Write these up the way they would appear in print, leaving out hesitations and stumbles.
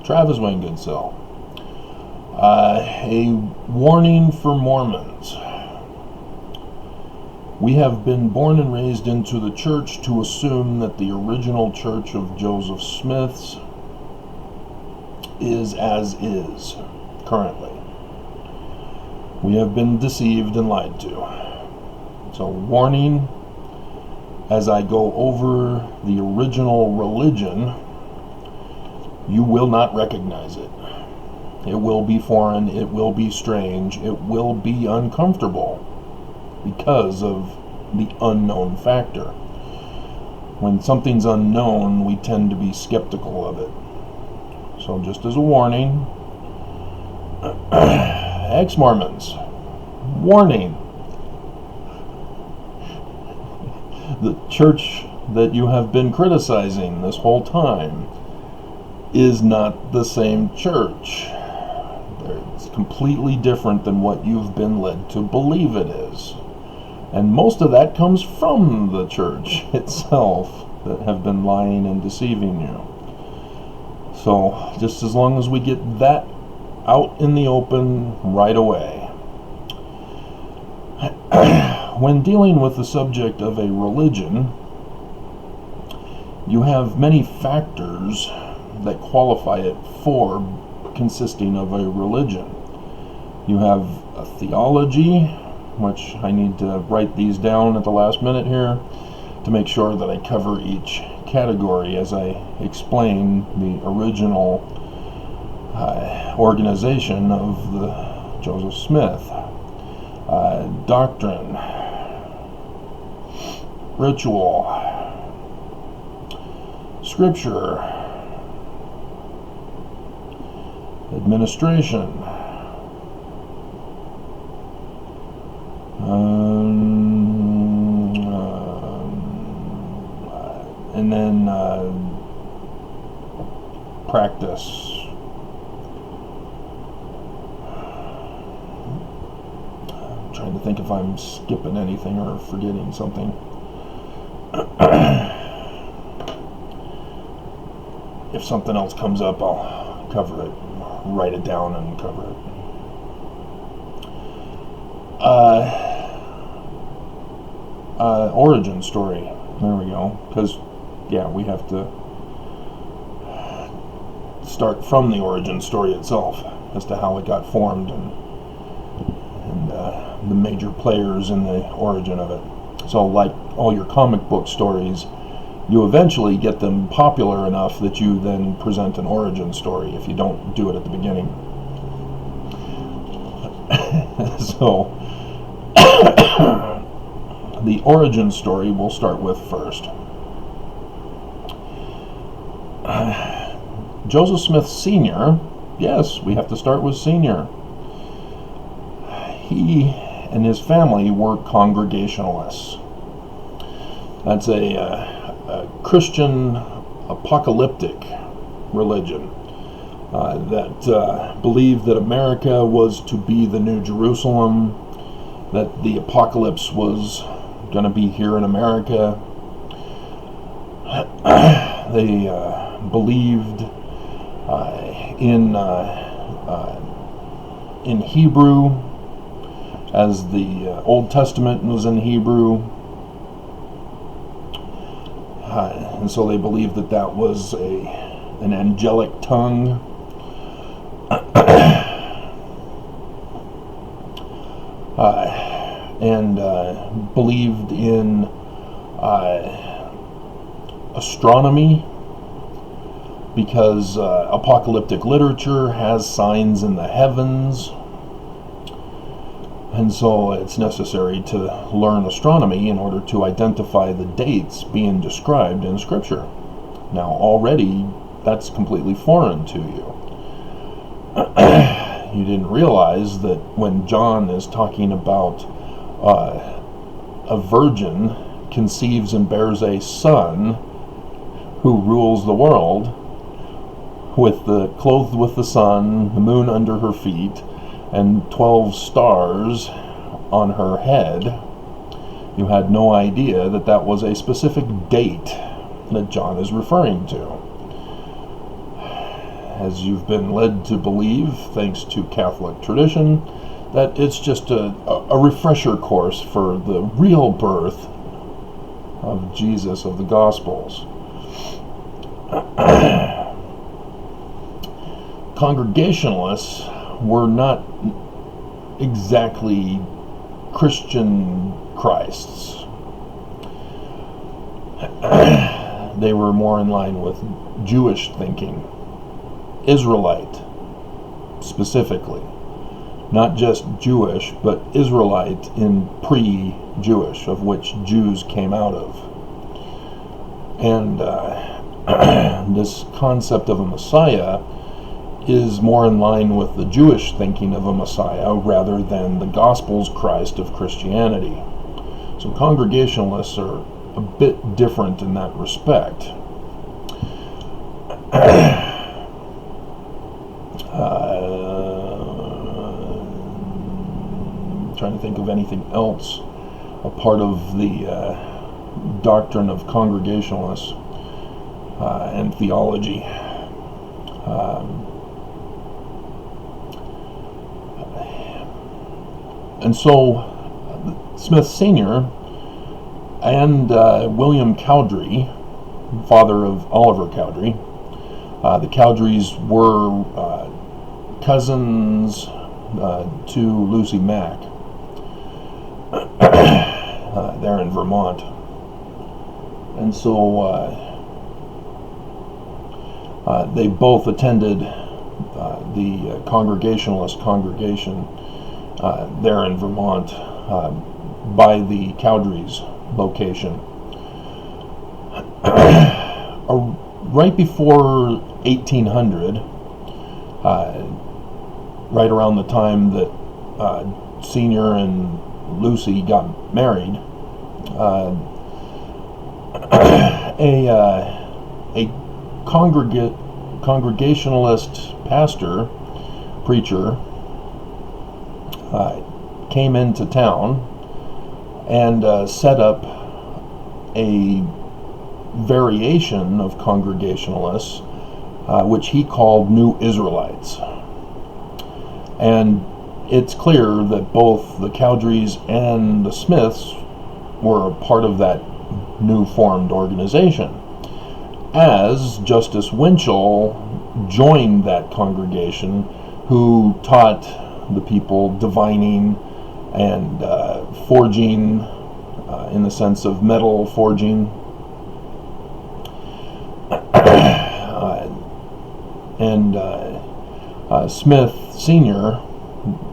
Travis Wayne Goodsell. A warning for Mormons. We have been born and raised into the church to assume that the original church of Joseph Smith's is as is currently. We have been deceived and lied to. So, warning, as I go over the original religion, you will not recognize it. It will be foreign, it will be strange, it will be uncomfortable because of the unknown factor. When something's unknown, we tend to be skeptical of it. So just as a warning, ex-Mormons, warning. The church that you have been criticizing this whole time is not the same church. It's completely different than what you've been led to believe it is. And most of that comes from the church itself that have been lying and deceiving you. So, just as long as we get that out in the open right away. When dealing with the subject of a religion, you have many factors that qualify it for consisting of a religion. You have a theology, which I need to write these down at the last minute here to make sure that I cover each category as I explain the original organization of the Joseph Smith. Doctrine, ritual, scripture, administration, and then practice. I'm trying to think if I'm skipping anything or forgetting something. If something else comes up, I'll cover it, write it down and cover it. Origin story. There we go. Because, yeah, we have to start from the origin story itself as to how it got formed and the major players in the origin of it. So, like all your comic book stories, you eventually get them popular enough that you then present an origin story if you don't do it at the beginning. So, the origin story we'll start with first. Joseph Smith Sr., yes, we have to start with Sr. He and his family were Congregationalists. That's a Christian apocalyptic religion that believed that America was to be the New Jerusalem, that the apocalypse was going to be here in America. They believed in Hebrew, as the Old Testament was in Hebrew. And so they believed that that was an angelic tongue. And believed in astronomy, because apocalyptic literature has signs in the heavens, and so it's necessary to learn astronomy in order to identify the dates being described in Scripture. Now, already, that's completely foreign to you. You didn't realize that when John is talking about a virgin conceives and bears a son who rules the world, clothed with the sun, the moon under her feet, and 12 stars on her head, you had no idea that that was a specific date that John is referring to. as you've been led to believe, thanks to Catholic tradition, that it's just a refresher course for the real birth of Jesus of the Gospels. Congregationalists were not exactly Christian Christs. They were more in line with Jewish thinking, Israelite specifically. Not just Jewish, but Israelite in pre-Jewish, of which Jews came out of. And this concept of a Messiah is more in line with the Jewish thinking of a Messiah rather than the Gospels Christ of Christianity. So Congregationalists are a bit different in that respect. Trying to think of anything else a part of the doctrine of Congregationalists and theology. And so Smith Sr. and William Cowdery, father of Oliver Cowdery, the Cowderys were cousins to Lucy Mack there in Vermont. And so they both attended the Congregationalist congregation there in Vermont by the Cowderys location. Right before 1800, right around the time that Senior and Lucy got married, a Congregationalist pastor, preacher, came into town and set up a variation of Congregationalists, which he called New Israelites. And it's clear that both the Cowderys and the Smiths were a part of that new formed organization, as Justice Winchell joined that congregation, who taught the people divining and forging, in the sense of metal forging. Smith Sr.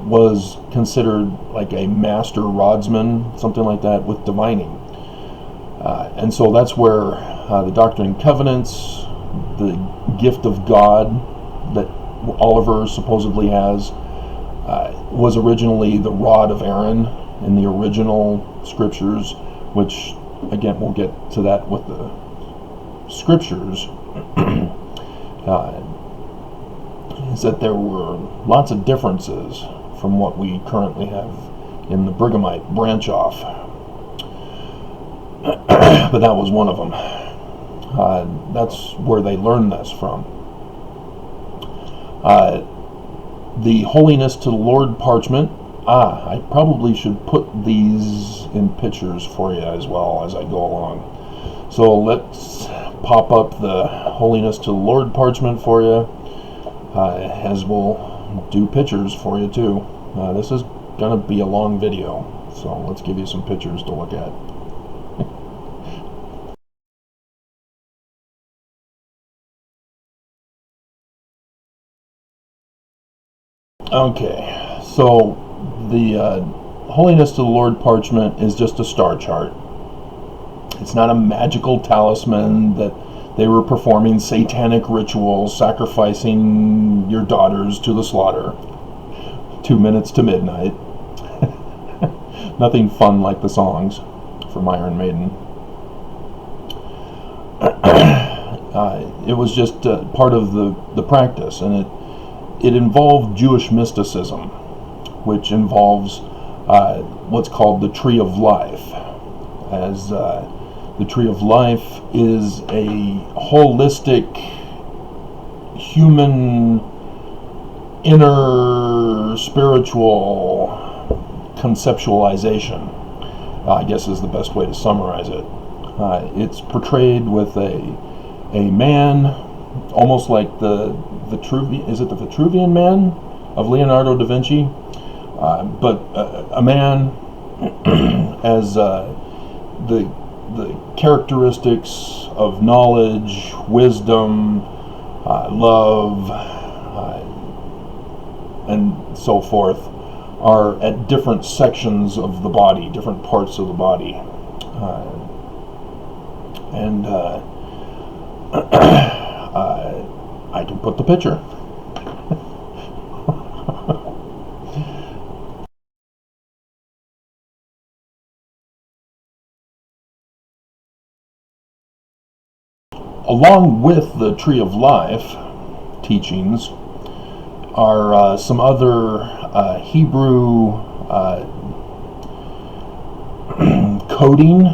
was considered like a master rodsman, something like that, with divining. And so that's where the Doctrine and Covenants, the gift of God that Oliver supposedly has, was originally the rod of Aaron in the original scriptures, which, again, we'll get to that with the scriptures, is that there were lots of differences from what we currently have in the Brighamite branch-off. But that was one of them. That's where they learned this from. The Holiness to the Lord parchment. I probably should put these in pictures for you as well as I go along. So let's pop up the Holiness to the Lord parchment for you, as we'll do pictures for you too. This is going to be a long video, so let's give you some pictures to look at. Okay, so the Holiness to the Lord parchment is just a star chart. It's not a magical talisman that they were performing satanic rituals, sacrificing your daughters to the slaughter. 2 minutes to midnight. Nothing fun like the songs from Iron Maiden. It was just part of the practice, and it involved Jewish mysticism, which involves what's called the Tree of Life. As the Tree of Life is a holistic human inner spiritual conceptualization, I guess is the best way to summarize it. It's portrayed with a man, almost like the Vitruvian Man of Leonardo da Vinci, but a man as the characteristics of knowledge, wisdom, love, and so forth are at different sections of the body, different parts of the body. I can put the picture. Along with the Tree of Life teachings are some other Hebrew coding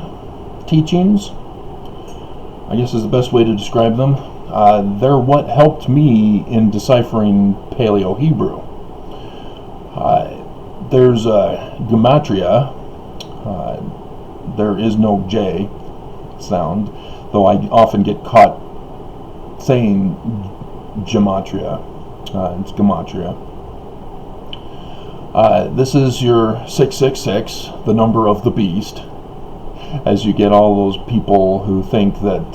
teachings, I guess is the best way to describe them. They're what helped me in deciphering Paleo-Hebrew. There's gematria. There is no J sound, though I often get caught saying gematria. It's gematria. This is your 666, the number of the beast, as you get all those people who think that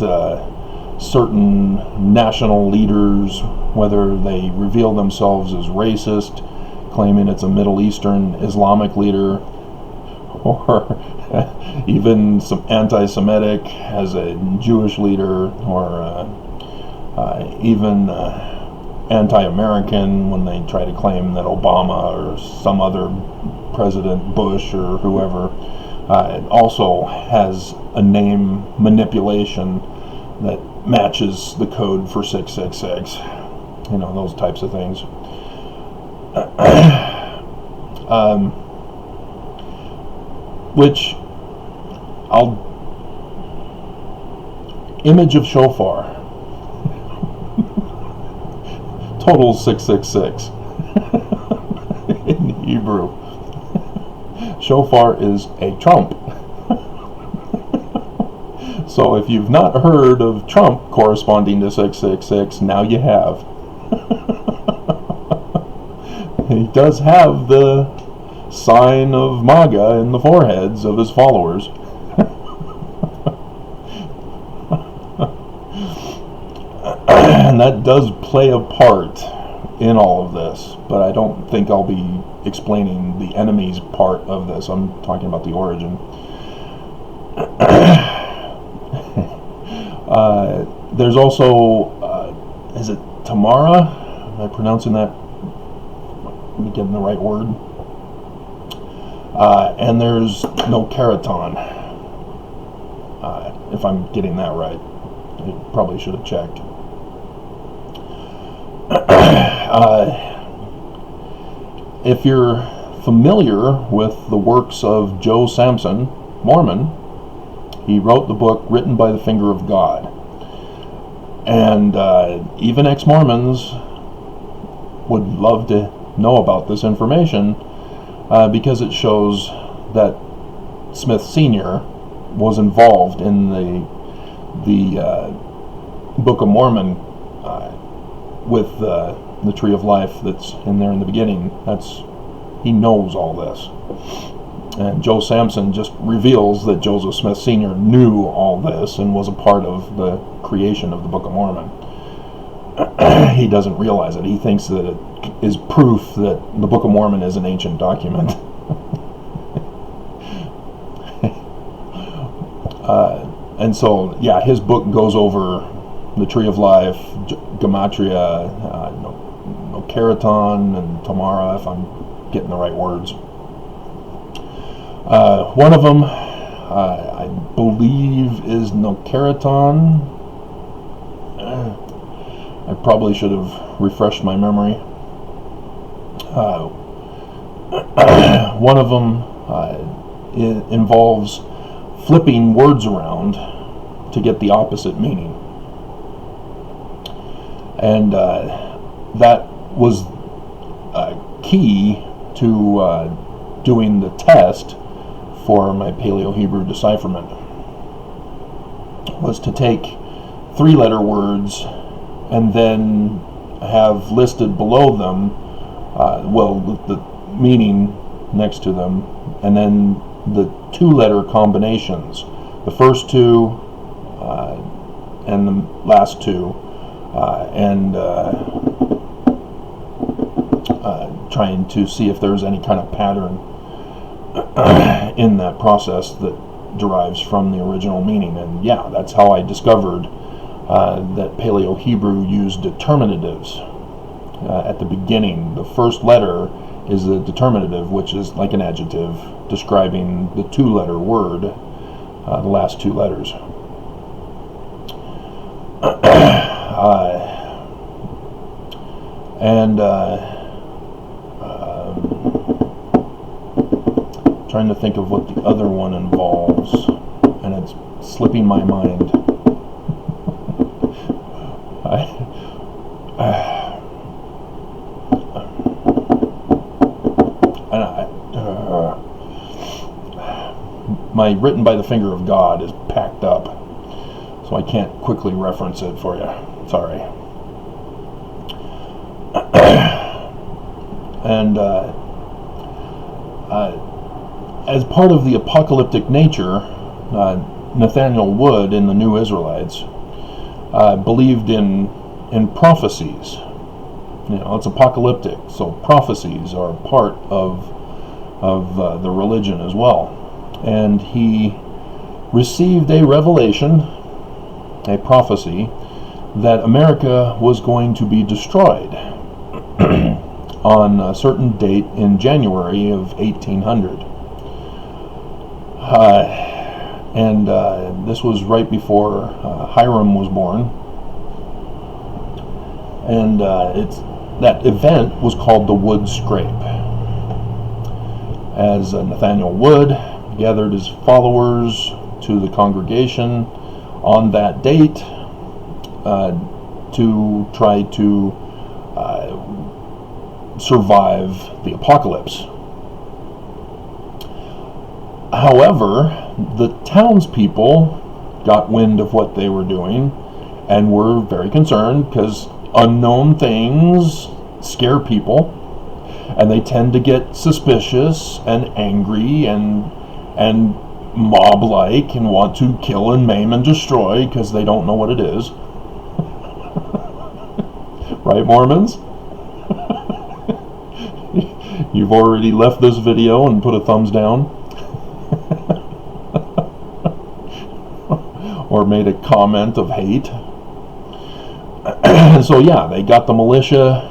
certain national leaders, whether they reveal themselves as racist, claiming it's a Middle Eastern Islamic leader, or even some anti-Semitic as a Jewish leader, or even anti-American when they try to claim that Obama or some other President Bush or whoever also has a name manipulation that matches the code for 666. You know, those types of things. Which image of shofar total 666 in Hebrew. Shofar is a trump. So if you've not heard of Trump corresponding to 666, now you have. He does have the sign of MAGA in the foreheads of his followers. And that does play a part in all of this, but I don't think I'll be explaining the enemy's part of this. I'm talking about the origin. There's also, is it Tamara? Am I pronouncing that? Am I getting the right word? And there's no Keraton, if I'm getting that right. I probably should have checked. If you're familiar with the works of Joe Samson, Mormon, he wrote the book Written by the Finger of God. And even ex-Mormons would love to know about this information because it shows that Smith Sr. was involved in the Book of Mormon with the Tree of Life that's in there in the beginning. He knows all this. And Joe Samson just reveals that Joseph Smith Sr. knew all this and was a part of the creation of the Book of Mormon. He doesn't realize it. He thinks that it is proof that the Book of Mormon is an ancient document. And so, yeah, his book goes over the Tree of Life, Gematria, no Keraton, and Tamara, if I'm getting the right words. One of them, I believe, is no Keraton. I probably should have refreshed my memory. One of them involves flipping words around to get the opposite meaning. And that was key to doing the test for my Paleo-Hebrew decipherment, was to take 3-letter words and then have listed below them, the meaning next to them, and then the 2-letter combinations, the first 2 and the last 2, and trying to see if there's any kind of pattern in that process that derives from the original meaning. And yeah, that's how I discovered that Paleo-Hebrew used determinatives at the beginning. The first letter is a determinative, which is like an adjective describing the 2-letter word, the last 2 letters. Trying to think of what the other one involves, and it's slipping my mind. My written by the finger of God is packed up, so I can't quickly reference it for you. Sorry. And as part of the apocalyptic nature, Nathaniel Wood in the New Israelites believed in prophecies. You know, it's apocalyptic, so prophecies are part of the religion as well. And he received a revelation, a prophecy, that America was going to be destroyed on a certain date in January of 1800. This was right before Hiram was born. And that event was called the Wood Scrape, as Nathaniel Wood gathered his followers to the congregation on that date to try to survive the apocalypse. However, the townspeople got wind of what they were doing and were very concerned, because unknown things scare people, and they tend to get suspicious and angry and mob-like and want to kill and maim and destroy because they don't know what it is. Right, Mormons? You've already left this video and put a thumbs down. Or made a comment of hate. So yeah, they got the militia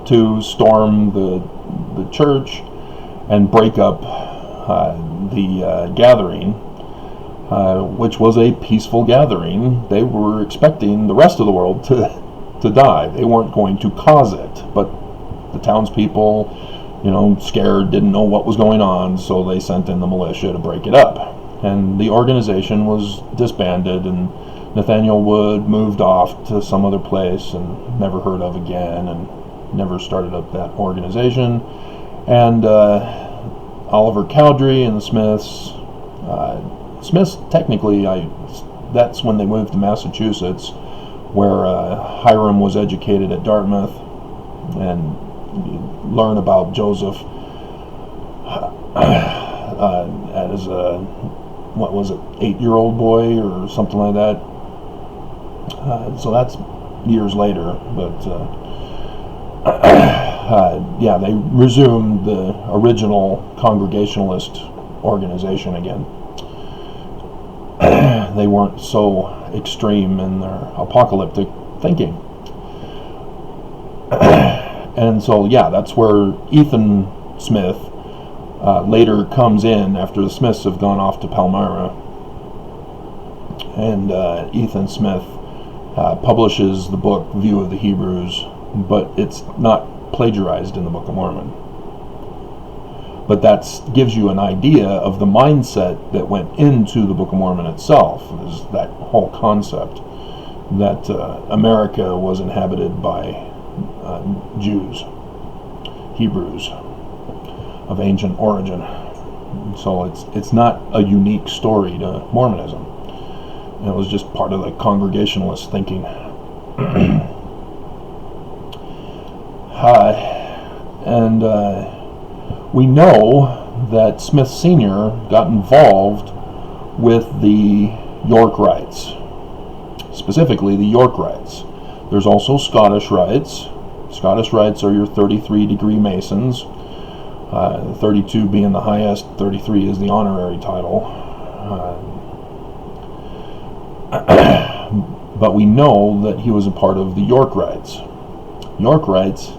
to storm the church and break up the gathering, which was a peaceful gathering. They were expecting the rest of the world to die. They weren't going to cause it, but the townspeople, scared, didn't know what was going on, so they sent in the militia to break it up. And the organization was disbanded, and Nathaniel Wood moved off to some other place and never heard of again, and never started up that organization. And Oliver Cowdery and the Smiths, technically, that's when they moved to Massachusetts, where Hiram was educated at Dartmouth, and you learn about Joseph as a, 8-year-old boy or something like that. So that's years later, but yeah, they resumed the original Congregationalist organization again. They weren't so extreme in their apocalyptic thinking. And so, yeah, that's where Ethan Smith later comes in after the Smiths have gone off to Palmyra. And Ethan Smith publishes the book View of the Hebrews, but it's not plagiarized in the Book of Mormon. But that gives you an idea of the mindset that went into the Book of Mormon itself, is that whole concept. that America was inhabited by Jews, Hebrews of ancient origin. So it's not a unique story to Mormonism. It was just part of the Congregationalist thinking. And we know that Smith Sr. got involved with the York Rites, specifically the York Rites. There's also Scottish Rites. Scottish Rites are your 33-degree Masons, 32 being the highest, 33 is the honorary title. But we know that he was a part of the York Rites. York Rites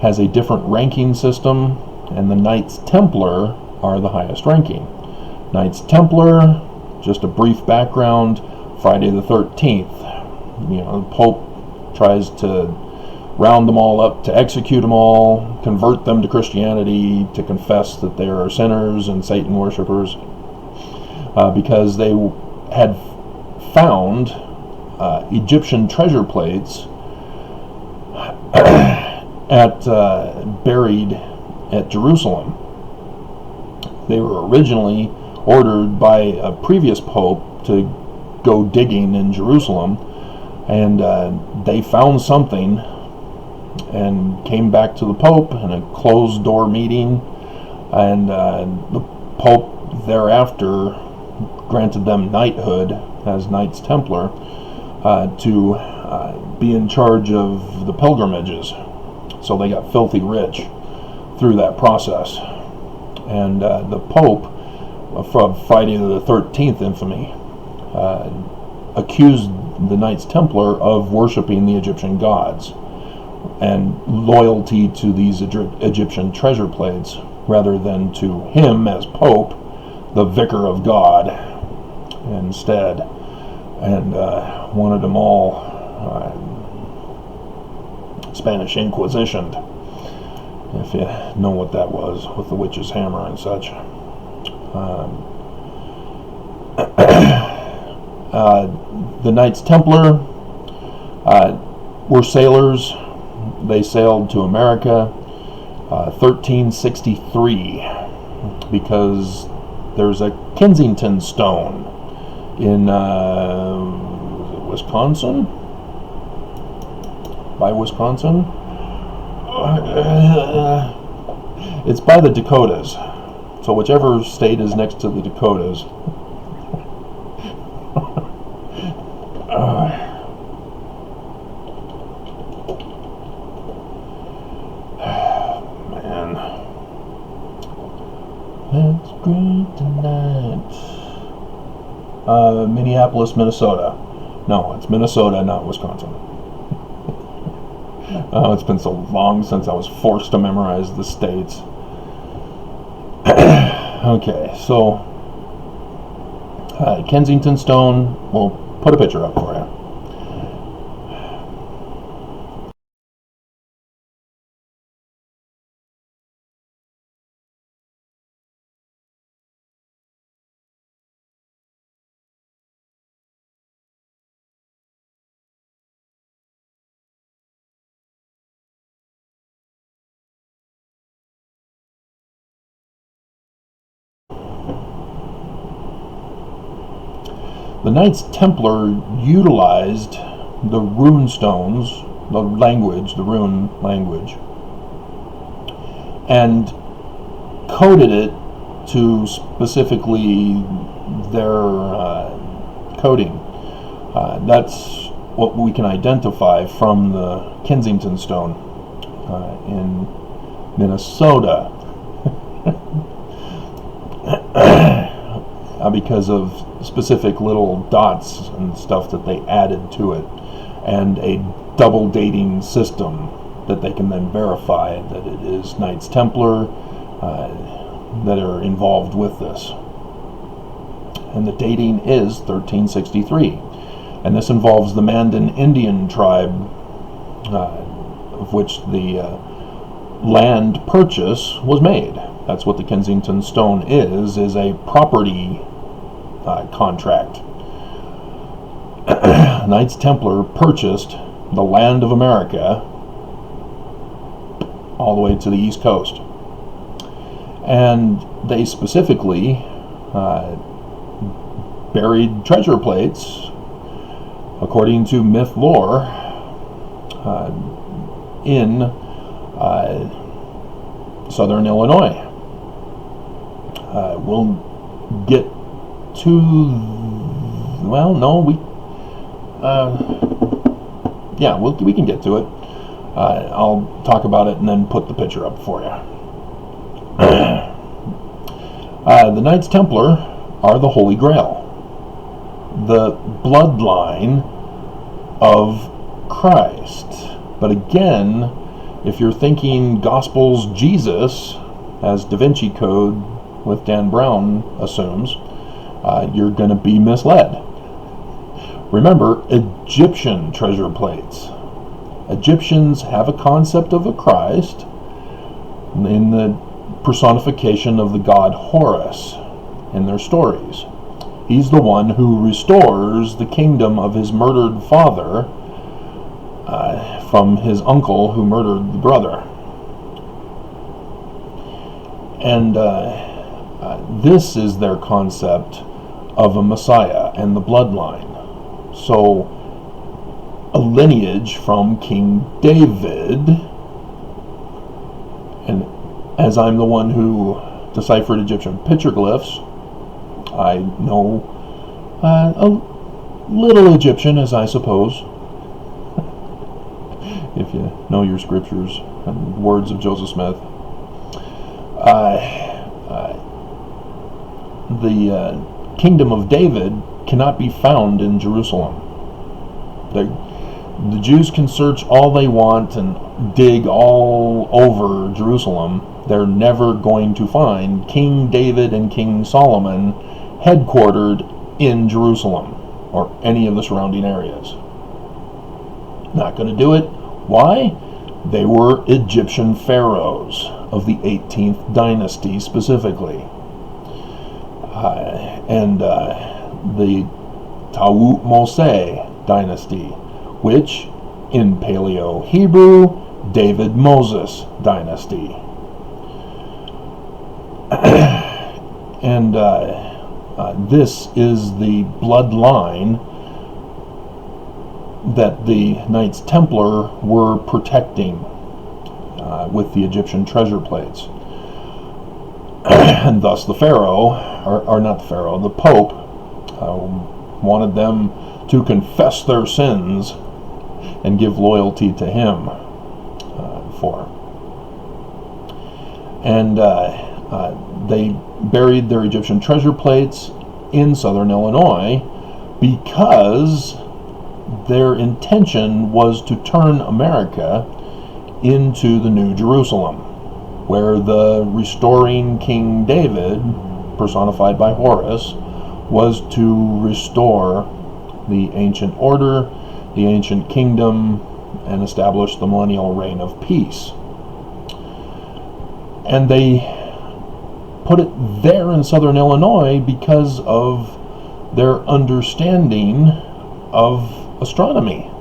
has a different ranking system, and the Knights Templar are the highest ranking. Knights Templar, just a brief background, Friday the 13th. The Pope tries to round them all up, to execute them all, convert them to Christianity, to confess that they are sinners and Satan worshippers, because they had found Egyptian treasure plates buried at Jerusalem. They were originally ordered by a previous pope to go digging in Jerusalem, and they found something and came back to the Pope in a closed-door meeting, and the Pope thereafter granted them knighthood as Knights Templar to be in charge of the pilgrimages. So they got filthy rich through that process. And the Pope, from Friday the 13th infamy, accused the Knights Templar of worshiping the Egyptian gods and loyalty to these Egyptian treasure plates, rather than to him as Pope, the Vicar of God, instead, and wanted them all Spanish Inquisition, if you know what that was, with the witch's hammer and such. The Knights Templar were sailors. They sailed to America 1363 because there's a Kensington Stone in Wisconsin? By Wisconsin? It's by the Dakotas. So whichever state is next to the Dakotas. Man. Let's drink tonight. Minneapolis, Minnesota. No, it's Minnesota, not Wisconsin. Oh, it's been so long since I was forced to memorize the states. Okay, so Kensington Stone, we'll put a picture up for you. The Knights Templar utilized the rune stones, the rune language, and coded it to specifically their coding. That's what we can identify from the Kensington Stone in Minnesota. Because of specific little dots and stuff that they added to it, and a double dating system that they can then verify that it is Knights Templar that are involved with this. And the dating is 1363, and this involves the Mandan Indian tribe, of which the land purchase was made. That's what the Kensington Stone is a property contract. Knights Templar purchased the land of America all the way to the East Coast. And they specifically buried treasure plates, according to myth lore, in southern Illinois. We'll get to, well, no, we can get to it. I'll talk about it and then put the picture up for you. The Knights Templar are the Holy Grail, the bloodline of Christ. But again, if you're thinking Gospels Jesus, as Da Vinci Code with Dan Brown assumes, you're going to be misled. Remember, Egyptian treasure plates. Egyptians have a concept of a Christ in the personification of the god Horus in their stories. He's the one who restores the kingdom of his murdered father from his uncle who murdered the brother. And this is their concept of a Messiah and the bloodline. So, a lineage from King David, and as I'm the one who deciphered Egyptian petroglyphs, I know a little Egyptian, as I suppose, if you know your scriptures and words of Joseph Smith. The kingdom of David cannot be found in Jerusalem. The Jews can search all they want and dig all over Jerusalem. They're never going to find King David and King Solomon headquartered in Jerusalem or any of the surrounding areas. Not going to do it. Why? They were Egyptian pharaohs of the 18th dynasty specifically. And the Book of Mosiah dynasty, which in Paleo-Hebrew, David Moses dynasty. And this is the bloodline that the Knights Templar were protecting with the Egyptian treasure plates. And thus the Pharaoh, or not the Pharaoh, the Pope wanted them to confess their sins and give loyalty to him for. And they buried their Egyptian treasure plates in southern Illinois because their intention was to turn America into the New Jerusalem, where the restoring King David, personified by Horus, was to restore the ancient order, the ancient kingdom, and establish the millennial reign of peace. And they put it there in southern Illinois because of their understanding of astronomy.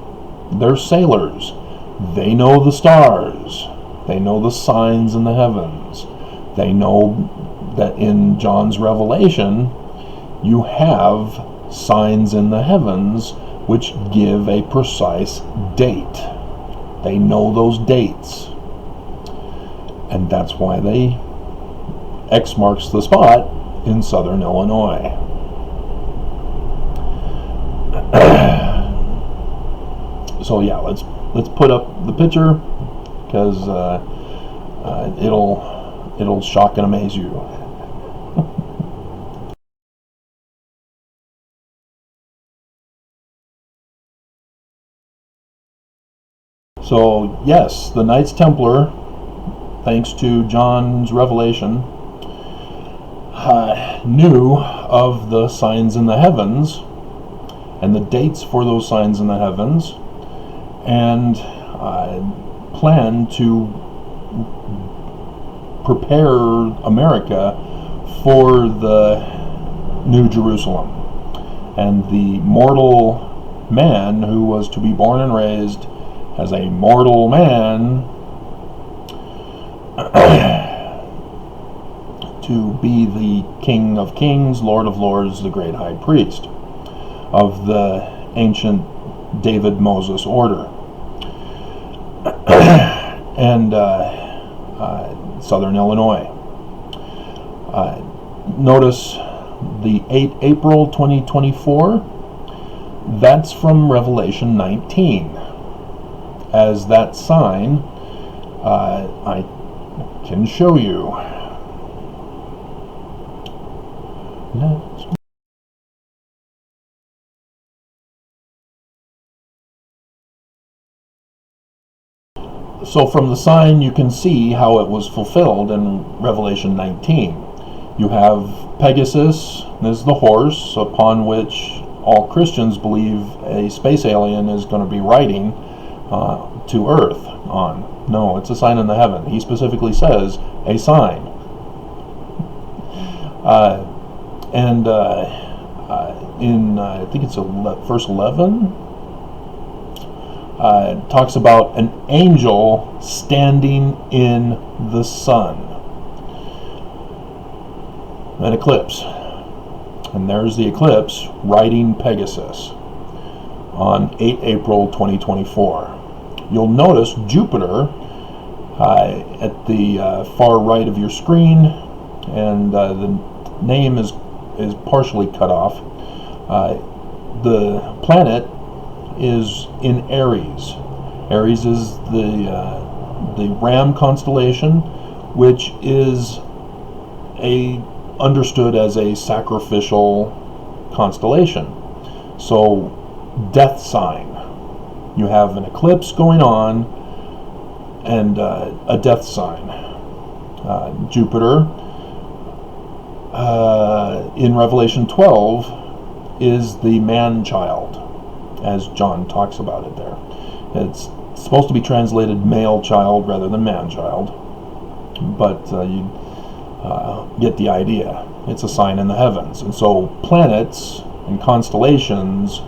They're sailors. They know the stars. They know the signs in the heavens. They know that in John's Revelation, you have signs in the heavens which give a precise date. They know those dates. And that's why they X marks the spot in southern Illinois. So yeah, let's put up the picture, because it'll shock and amaze you. So yes, the Knights Templar, thanks to John's revelation, knew of the signs in the heavens and the dates for those signs in the heavens, and planned to prepare America for the New Jerusalem and the mortal man who was to be born and raised as a mortal man to be the King of Kings, Lord of Lords, the great high priest of the ancient David Moses order. And Southern Illinois. Notice the 8 April 2024, that's from Revelation 19. As that sign, I can show you. So from the sign you can see how it was fulfilled in Revelation 19. You have Pegasus, this is the horse upon which all Christians believe a space alien is going to be riding to Earth on. No, it's a sign in the heaven. He specifically says, a sign. In, I think it's verse 11, talks about an angel standing in the sun. An eclipse. And there's the eclipse riding Pegasus on 8 April 2024. You'll notice Jupiter at the far right of your screen, and the name is partially cut off. The planet is in Aries. Aries is the Ram constellation, which is understood as a sacrificial constellation. So, death sign. You have an eclipse going on and a death sign. Jupiter in Revelation 12 is the man-child, as John talks about it there. It's supposed to be translated male child rather than man-child, but you get the idea. It's a sign in the heavens. And so planets and constellations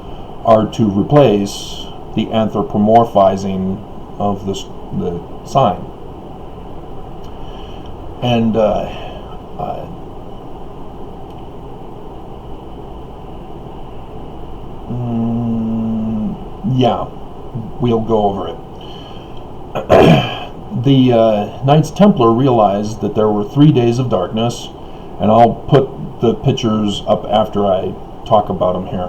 are to replace the anthropomorphizing of the sign. And yeah, we'll go over it. The Knights Templar realized that there were 3 days of darkness, and I'll put the pictures up after I talk about them here.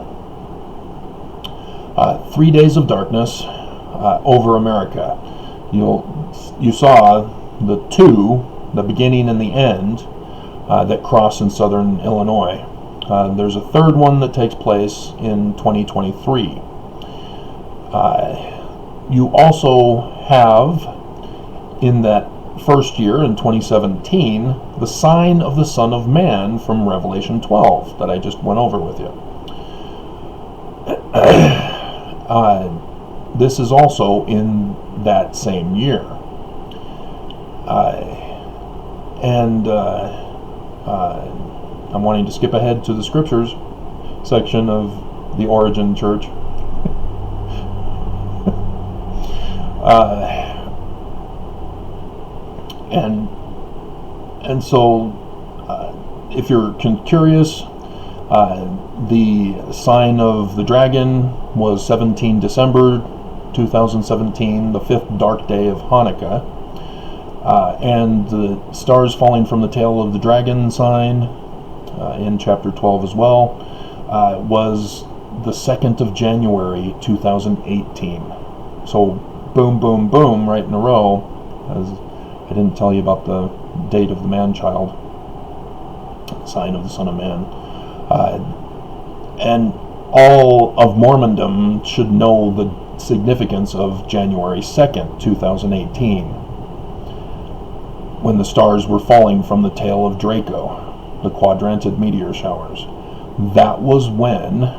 3 days of darkness over America. You saw the two, the beginning and the end, that cross in southern Illinois. There's a third one that takes place in 2023. You also have, in that first year, in 2017, the sign of the Son of Man from Revelation 12 that I just went over with you. This is also in that same year. I'm wanting to skip ahead to the scriptures section of the Origin Church. And so, if you're curious, the sign of the dragon was 17 December 2017, the 5th dark day of Hanukkah. And the stars falling from the tail of the dragon sign in chapter 12 as well was the 2nd of January 2018. So boom, boom, boom, right in a row. As I didn't tell you about the date of the man-child, sign of the Son of Man. And all of Mormondom should know the significance of January 2nd, 2018, when the stars were falling from the tail of Draco, the quadrantid meteor showers. That was when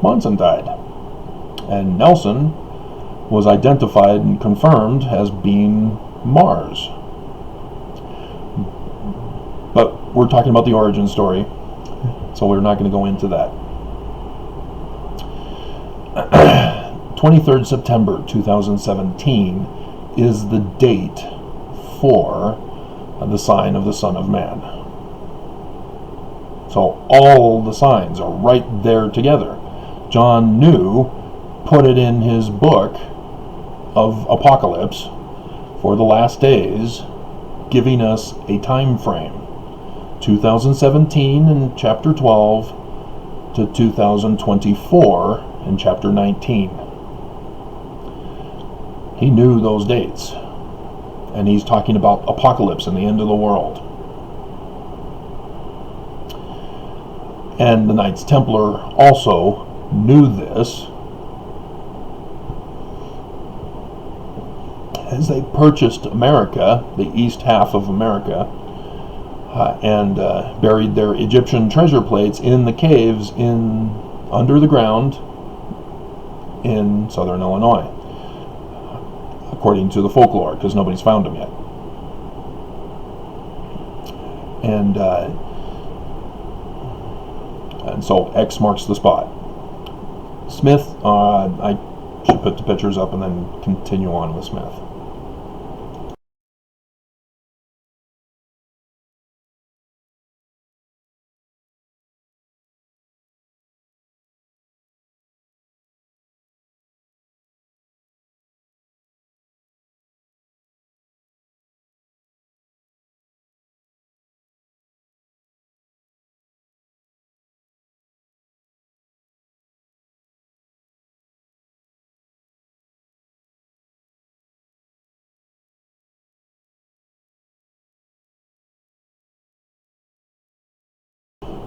Monson died. And Nelson was identified and confirmed as being Mars. But we're talking about the origin story, so we're not going to go into that. 23rd September 2017 is the date for the sign of the Son of Man. So all the signs are right there together. John knew, put it in his book of Apocalypse for the last days, giving us a time frame. 2017 in chapter 12 to 2024 in chapter 19. He knew those dates. And he's talking about apocalypse and the end of the world. And the Knights Templar also knew this as they purchased America, the east half of America, and buried their Egyptian treasure plates in the caves under the ground in southern Illinois, according to the folklore, because nobody's found them yet. And so X marks the spot. Smith, I should put the pictures up and then continue on with Smith.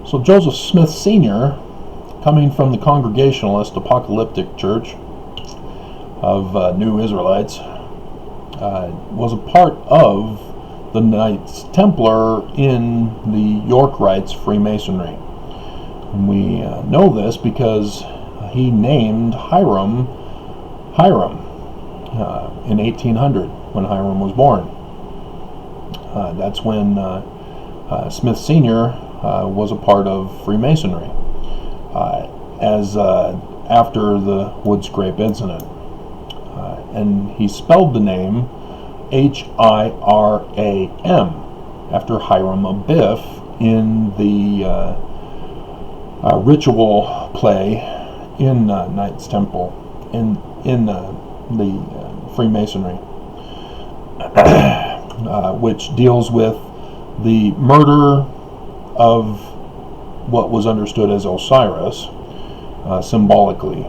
So Joseph Smith Sr., coming from the Congregationalist Apocalyptic Church of New Israelites, was a part of the Knights Templar in the York Rites Freemasonry. And we know this because he named Hiram in 1800 when Hiram was born. That's when Smith Sr. Was a part of Freemasonry after the wood scrape incident. And he spelled the name Hiram after Hiram Abiff in the ritual play in Knights Temple in the Freemasonry, which deals with the murder of what was understood as Osiris, symbolically,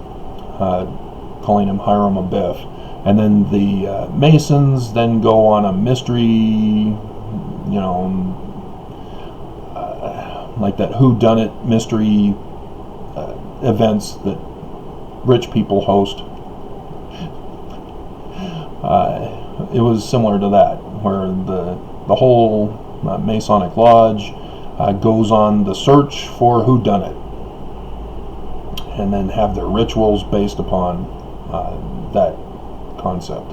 calling him Hiram Abiff. And then the Masons then go on a mystery, like that whodunit mystery events that rich people host. It was similar to that, where the whole Masonic Lodge goes on the search for whodunit, and then have their rituals based upon that concept.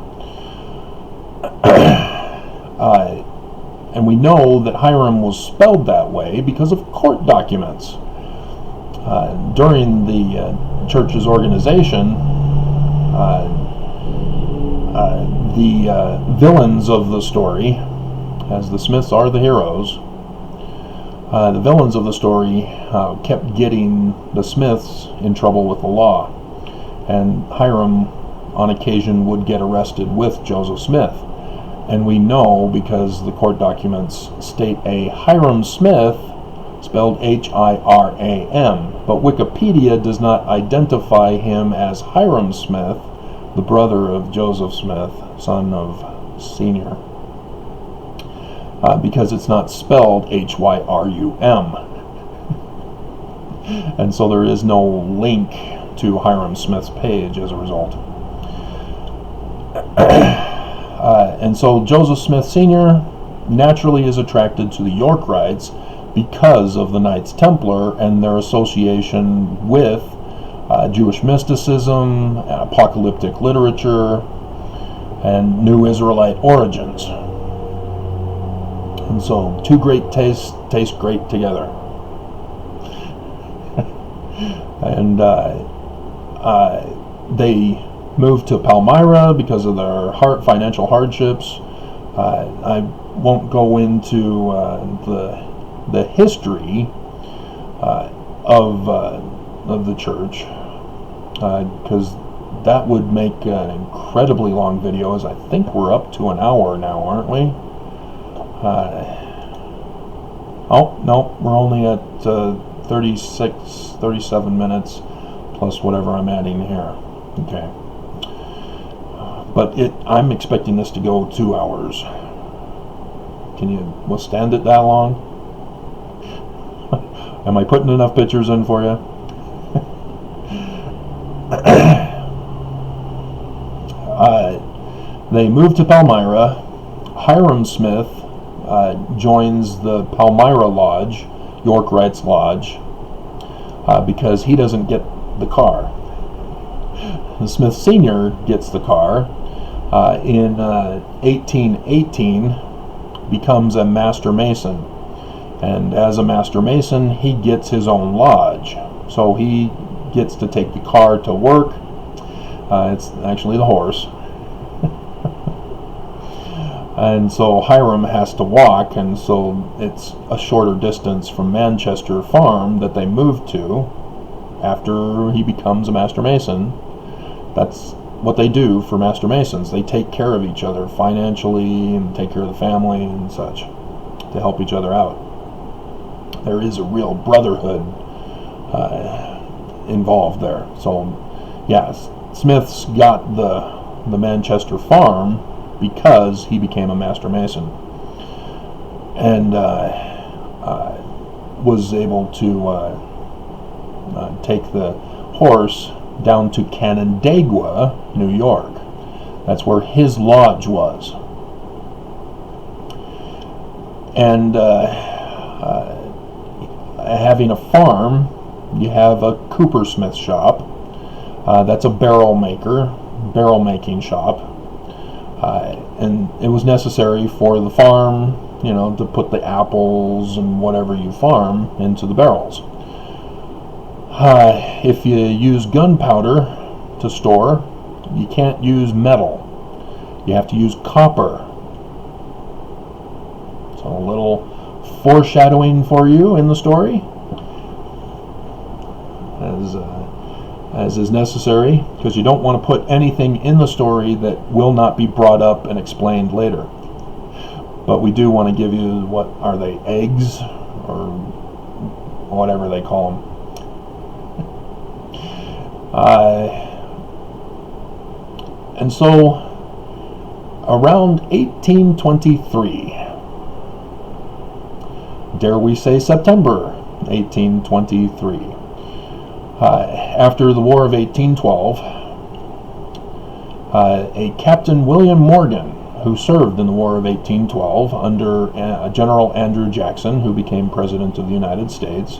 And we know that Hiram was spelled that way because of court documents. During the church's organization, the villains of the story, as the Smiths are the heroes, the villains of the story kept getting the Smiths in trouble with the law, and Hiram on occasion would get arrested with Joseph Smith. And we know because the court documents state a Hiram Smith, spelled Hiram, but Wikipedia does not identify him as Hiram Smith, the brother of Joseph Smith, son of Senior, because it's not spelled Hyrum. And so there is no link to Hiram Smith's page as a result. And so Joseph Smith Sr. naturally is attracted to the York Rites because of the Knights Templar and their association with Jewish mysticism, apocalyptic literature, and New Israelite origins. And so two great tastes taste great together. And they moved to Palmyra because of their financial hardships. I won't go into the history of the church because that would make an incredibly long video, as I think we're up to an hour now, aren't we? Oh, no, we're only at 37 minutes plus whatever I'm adding here. Okay. But I'm expecting this to go 2 hours. Can you withstand it that long? Am I putting enough pictures in for you? They moved to Palmyra. Hiram Smith joins the Palmyra Lodge, York Rites Lodge, because he doesn't get the car. Smith Sr. gets the car. In 1818, becomes a Master Mason. And as a Master Mason, he gets his own lodge. So he gets to take the car to work. It's actually the horse. And so Hiram has to walk, and so it's a shorter distance from Manchester Farm that they move to after he becomes a Master Mason. That's what they do for Master Masons. They take care of each other financially and take care of the family and such to help each other out. There is a real brotherhood involved there. So, yes, Smith's got the Manchester Farm because he became a Master Mason and was able to take the horse down to Canandaigua, New York. That's where his lodge was. And having a farm, you have a coopersmith shop. That's a barrel making shop. And it was necessary for the farm, to put the apples and whatever you farm into the barrels. If you use gunpowder to store, you can't use metal. You have to use copper. So a little foreshadowing for you in the story, as is necessary, because you don't want to put anything in the story that will not be brought up and explained later. But we do want to give you, what are they, eggs or whatever they call them. And so around 1823, dare we say September 1823, after the War of 1812, a Captain William Morgan, who served in the War of 1812 under General Andrew Jackson, who became President of the United States,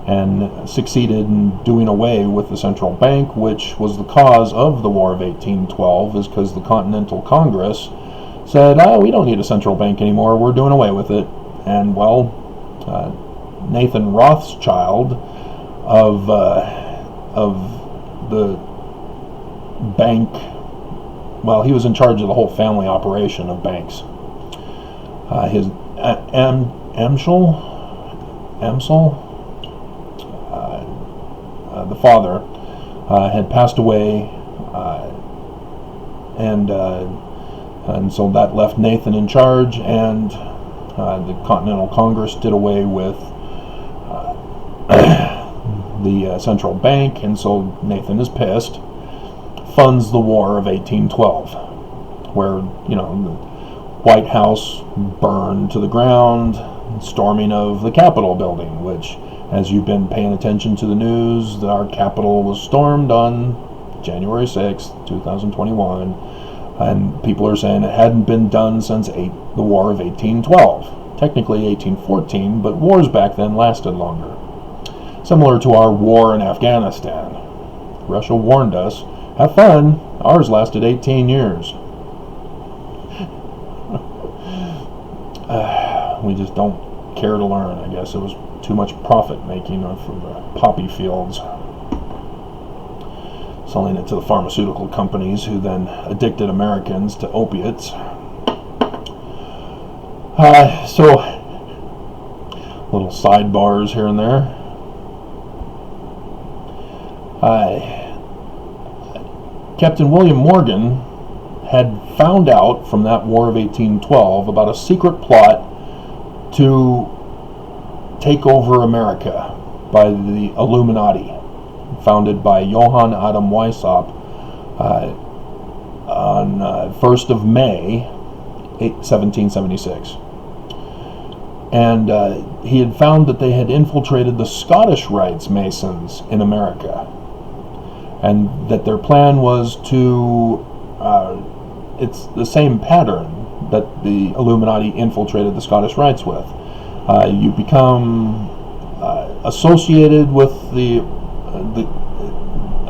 and succeeded in doing away with the central bank, which was the cause of the War of 1812, is because the Continental Congress said, we don't need a central bank anymore, we're doing away with it. And, well, Nathan Rothschild of the bank, well, he was in charge of the whole family operation of banks. His Amschel, the father, had passed away, and so that left Nathan in charge, and the Continental Congress did away with the central bank, and so Nathan is pissed, funds the War of 1812, where, the White House burned to the ground, storming of the Capitol building, which, as you've been paying attention to the news, our Capitol was stormed on January 6th, 2021, and people are saying it hadn't been done since the War of 1812. Technically 1814, but wars back then lasted longer. Similar to our war in Afghanistan. Russia warned us, have fun, ours lasted 18 years. We just don't care to learn, I guess. It was too much profit making from the poppy fields. selling it to the pharmaceutical companies who then addicted Americans to opiates. So, little sidebars here and there. Captain William Morgan had found out from that War of 1812 about a secret plot to take over America by the Illuminati, founded by Johann Adam Weishaupt on 1st of May 1776. And he had found that they had infiltrated the Scottish Rites Masons in America, and that their plan was to it's the same pattern that the Illuminati infiltrated the Scottish Rites with. You become associated with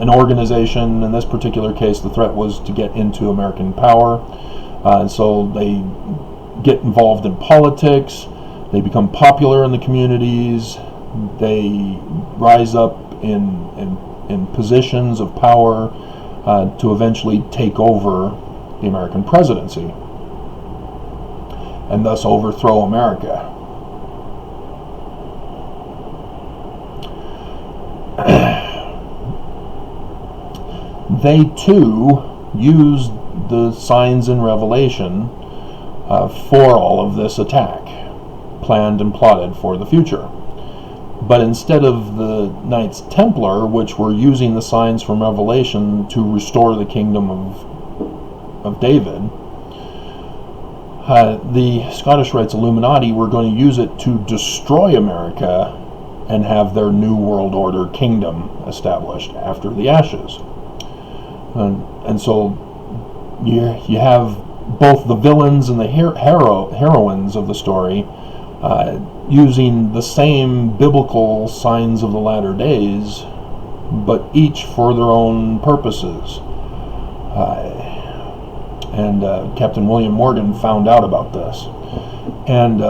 an organization. In this particular case, the threat was to get into American power. And so they get involved in politics. They become popular in the communities. They rise up in positions of power to eventually take over the American presidency and thus overthrow America. They too used the signs in Revelation for all of this attack, planned and plotted for the future. But instead of the Knights Templar, which were using the signs from Revelation to restore the kingdom of David, the Scottish Rites Illuminati were going to use it to destroy America and have their New World Order kingdom established after the ashes. And so you have both the villains and the heroines of the story using the same biblical signs of the latter days, but each for their own purposes. And Captain William Morgan found out about this and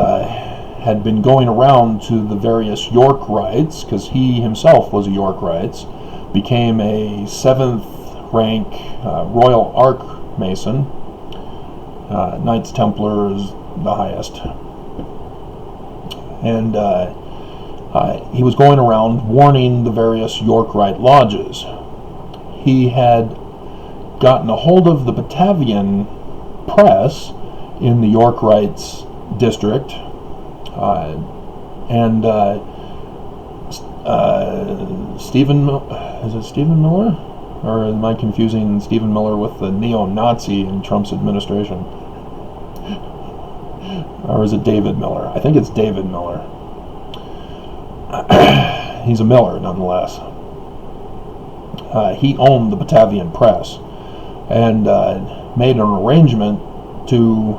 had been going around to the various York Rites, because he himself was a York Rites, became a 7th rank Royal Arch Mason. Knights Templar is the highest. And he was going around warning the various York Rite lodges. He had gotten a hold of the Batavian press in the York Rites district, and Stephen Miller? Or am I confusing Stephen Miller with the neo-Nazi in Trump's administration? Or is it David Miller? I think it's David Miller. He's a Miller, nonetheless. He owned the Batavian press and made an arrangement to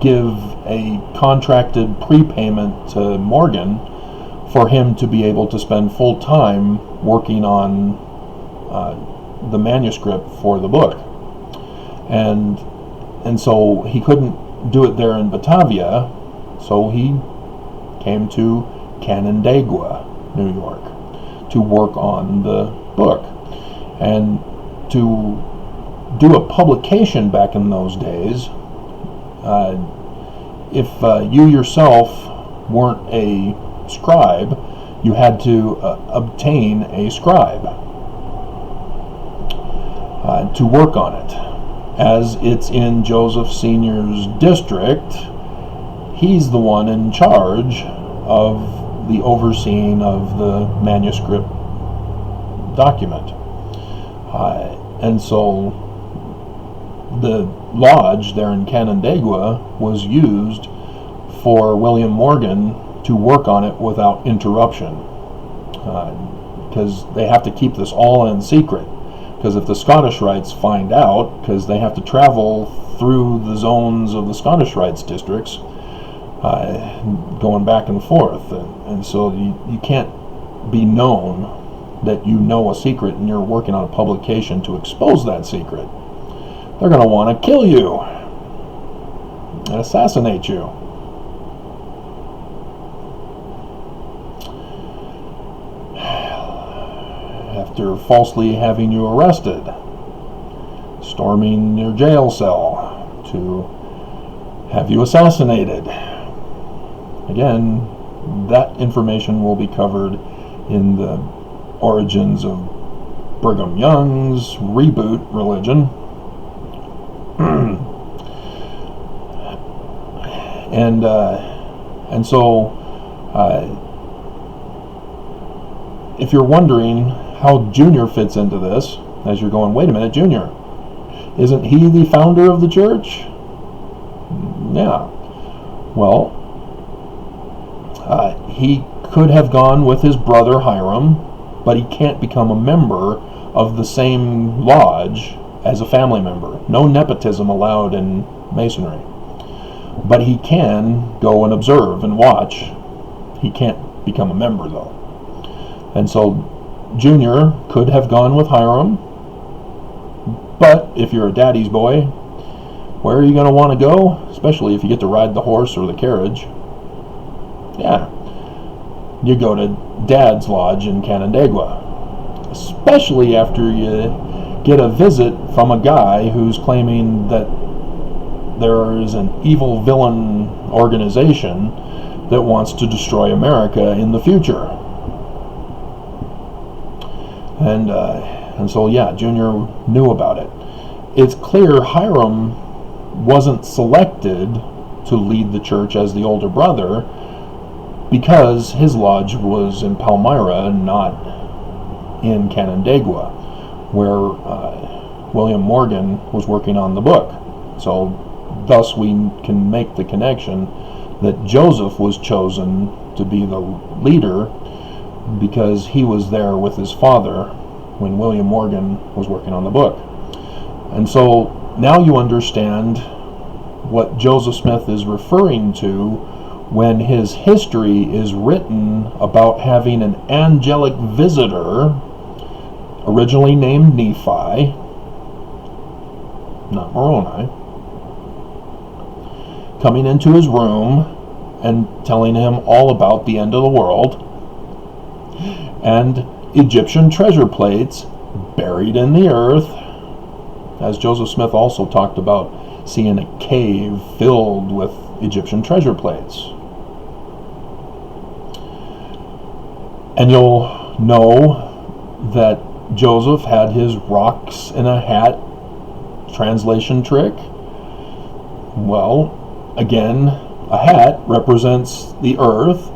give a contracted prepayment to Morgan for him to be able to spend full time working on the manuscript for the book. And so he couldn't do it there in Batavia, so he came to Canandaigua, New York, to work on the book. And to do a publication back in those days, if you yourself weren't a scribe, you had to obtain a scribe to work on it. As it's in Joseph Sr.'s district, he's the one in charge of the overseeing of the manuscript document. And so the lodge there in Canandaigua was used for William Morgan to work on it without interruption, because they have to keep this all in secret, because if the Scottish Rites find out, because they have to travel through the zones of the Scottish Rites districts, going back and forth, and so you can't be known that you know a secret and you're working on a publication to expose that secret. They're going to want to kill you and assassinate you. I have after falsely having you arrested, storming your jail cell to have you assassinated. Again, that information will be covered in the origins of Brigham Young's reboot religion. And so if you're wondering how Junior fits into this, as you're going, wait a minute, Junior, isn't he the founder of the church? Yeah. Well, he could have gone with his brother Hiram, but he can't become a member of the same lodge as a family member. No nepotism allowed in Masonry. But he can go and observe and watch. He can't become a member, though. And so Junior could have gone with Hiram, but if you're a daddy's boy, where are you going to want to go? Especially if you get to ride the horse or the carriage. Yeah, you go to Dad's Lodge in Canandaigua. Especially after you get a visit from a guy who's claiming that there is an evil villain organization that wants to destroy America in the future. And so, yeah, Junior knew about it. It's clear Hiram wasn't selected to lead the church as the older brother because his lodge was in Palmyra and not in Canandaigua, where William Morgan was working on the book. So thus we can make the connection that Joseph was chosen to be the leader because he was there with his father when William Morgan was working on the book. And so now you understand what Joseph Smith is referring to when his history is written about having an angelic visitor, originally named Nephi, not Moroni, coming into his room and telling him all about the end of the world and Egyptian treasure plates buried in the earth, as Joseph Smith also talked about seeing a cave filled with Egyptian treasure plates. And you'll know that Joseph had his rocks in a hat translation trick. Well, again, a hat represents the earth.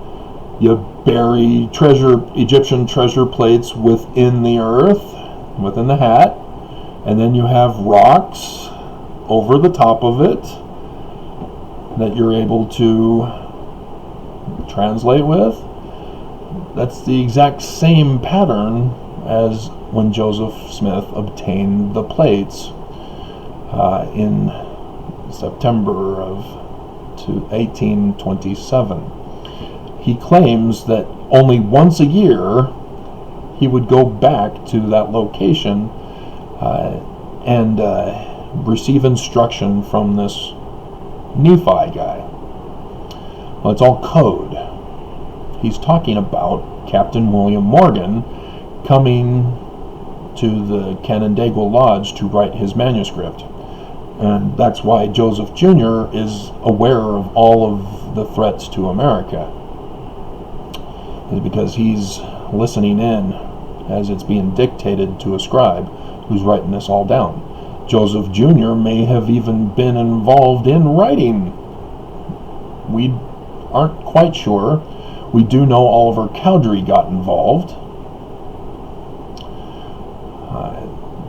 You bury Egyptian treasure plates within the earth, within the hat, and then you have rocks over the top of it that you're able to translate with. That's the exact same pattern as when Joseph Smith obtained the plates in September of 1827. He claims that only once a year he would go back to that location and receive instruction from this Nephi guy. Well, it's all code. He's talking about Captain William Morgan coming to the Canandaigua Lodge to write his manuscript. And that's why Joseph Jr. is aware of all of the threats to America. It's because he's listening in as it's being dictated to a scribe who's writing this all down. Joseph Jr. may have even been involved in writing. We aren't quite sure. We do know Oliver Cowdery got involved.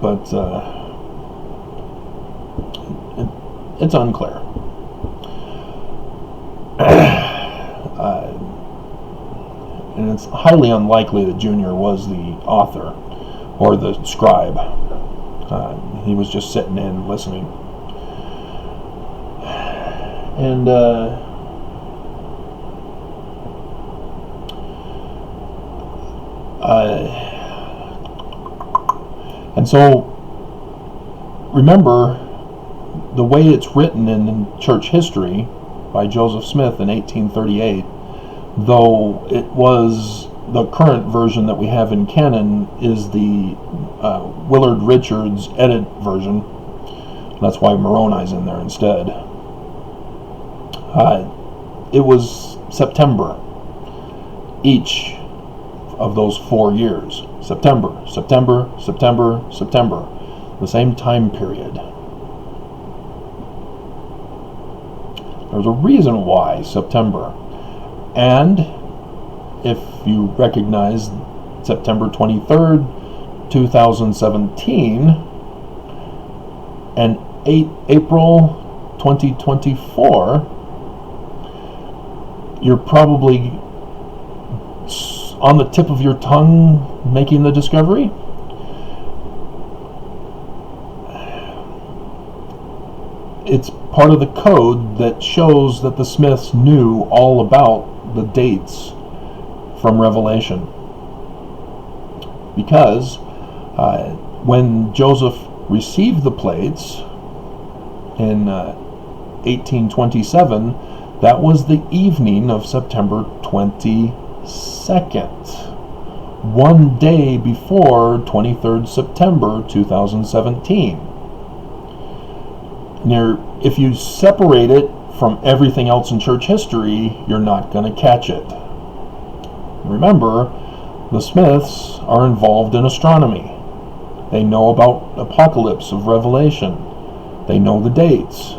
But it's unclear. And it's highly unlikely that Junior was the author or the scribe. He was just sitting in listening. And so remember, the way it's written in church history by Joseph Smith in 1838, though it was the current version that we have in canon is the Willard Richards edit version. That's why Moroni's in there instead. It was September each of those 4 years. September, September, September, September. The same time period. There's a reason why September. And if you recognize September 23rd, 2017 and April 2024, you're probably on the tip of your tongue making the discovery. It's part of the code that shows that the Smiths knew all about the dates from Revelation. Because when Joseph received the plates in 1827, that was the evening of September 22nd, one day before 23rd September 2017. Now, if you separate it from everything else in church history, you're not going to catch it. Remember, the Smiths are involved in astronomy. They know about Apocalypse of Revelation. They know the dates.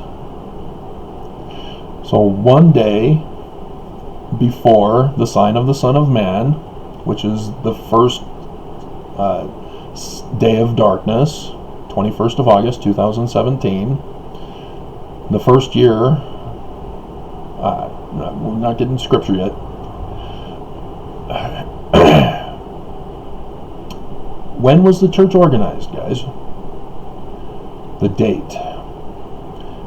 So one day before the sign of the Son of Man, which is the first day of darkness, 21st of August 2017, the first year, we're not getting scripture yet. When was the church organized, guys? The date.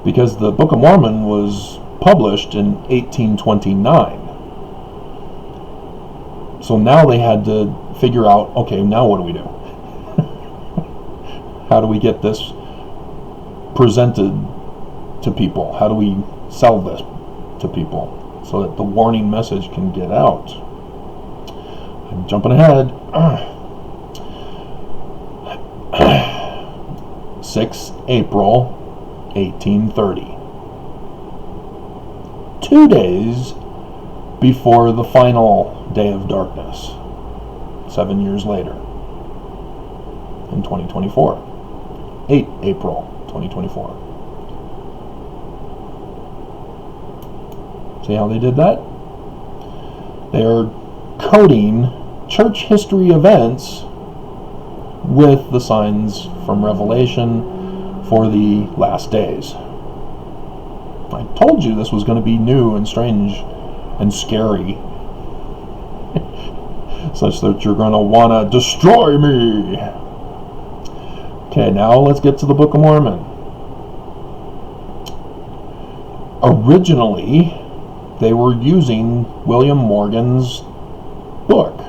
Because the Book of Mormon was published in 1829. So now they had to figure out, okay, now what do we do? How do we get this presented to people? How do we sell this to people so that the warning message can get out? I'm jumping ahead. 6 April 1830. 2 days before the final day of darkness, 7 years later, in 2024. 8 April 2024. See how they did that? They are coding church history events with the signs from Revelation for the last days. I told you this was going to be new and strange and scary, such that you're going to want to destroy me. Okay, now let's get to the Book of Mormon. Originally, they were using William Morgan's book,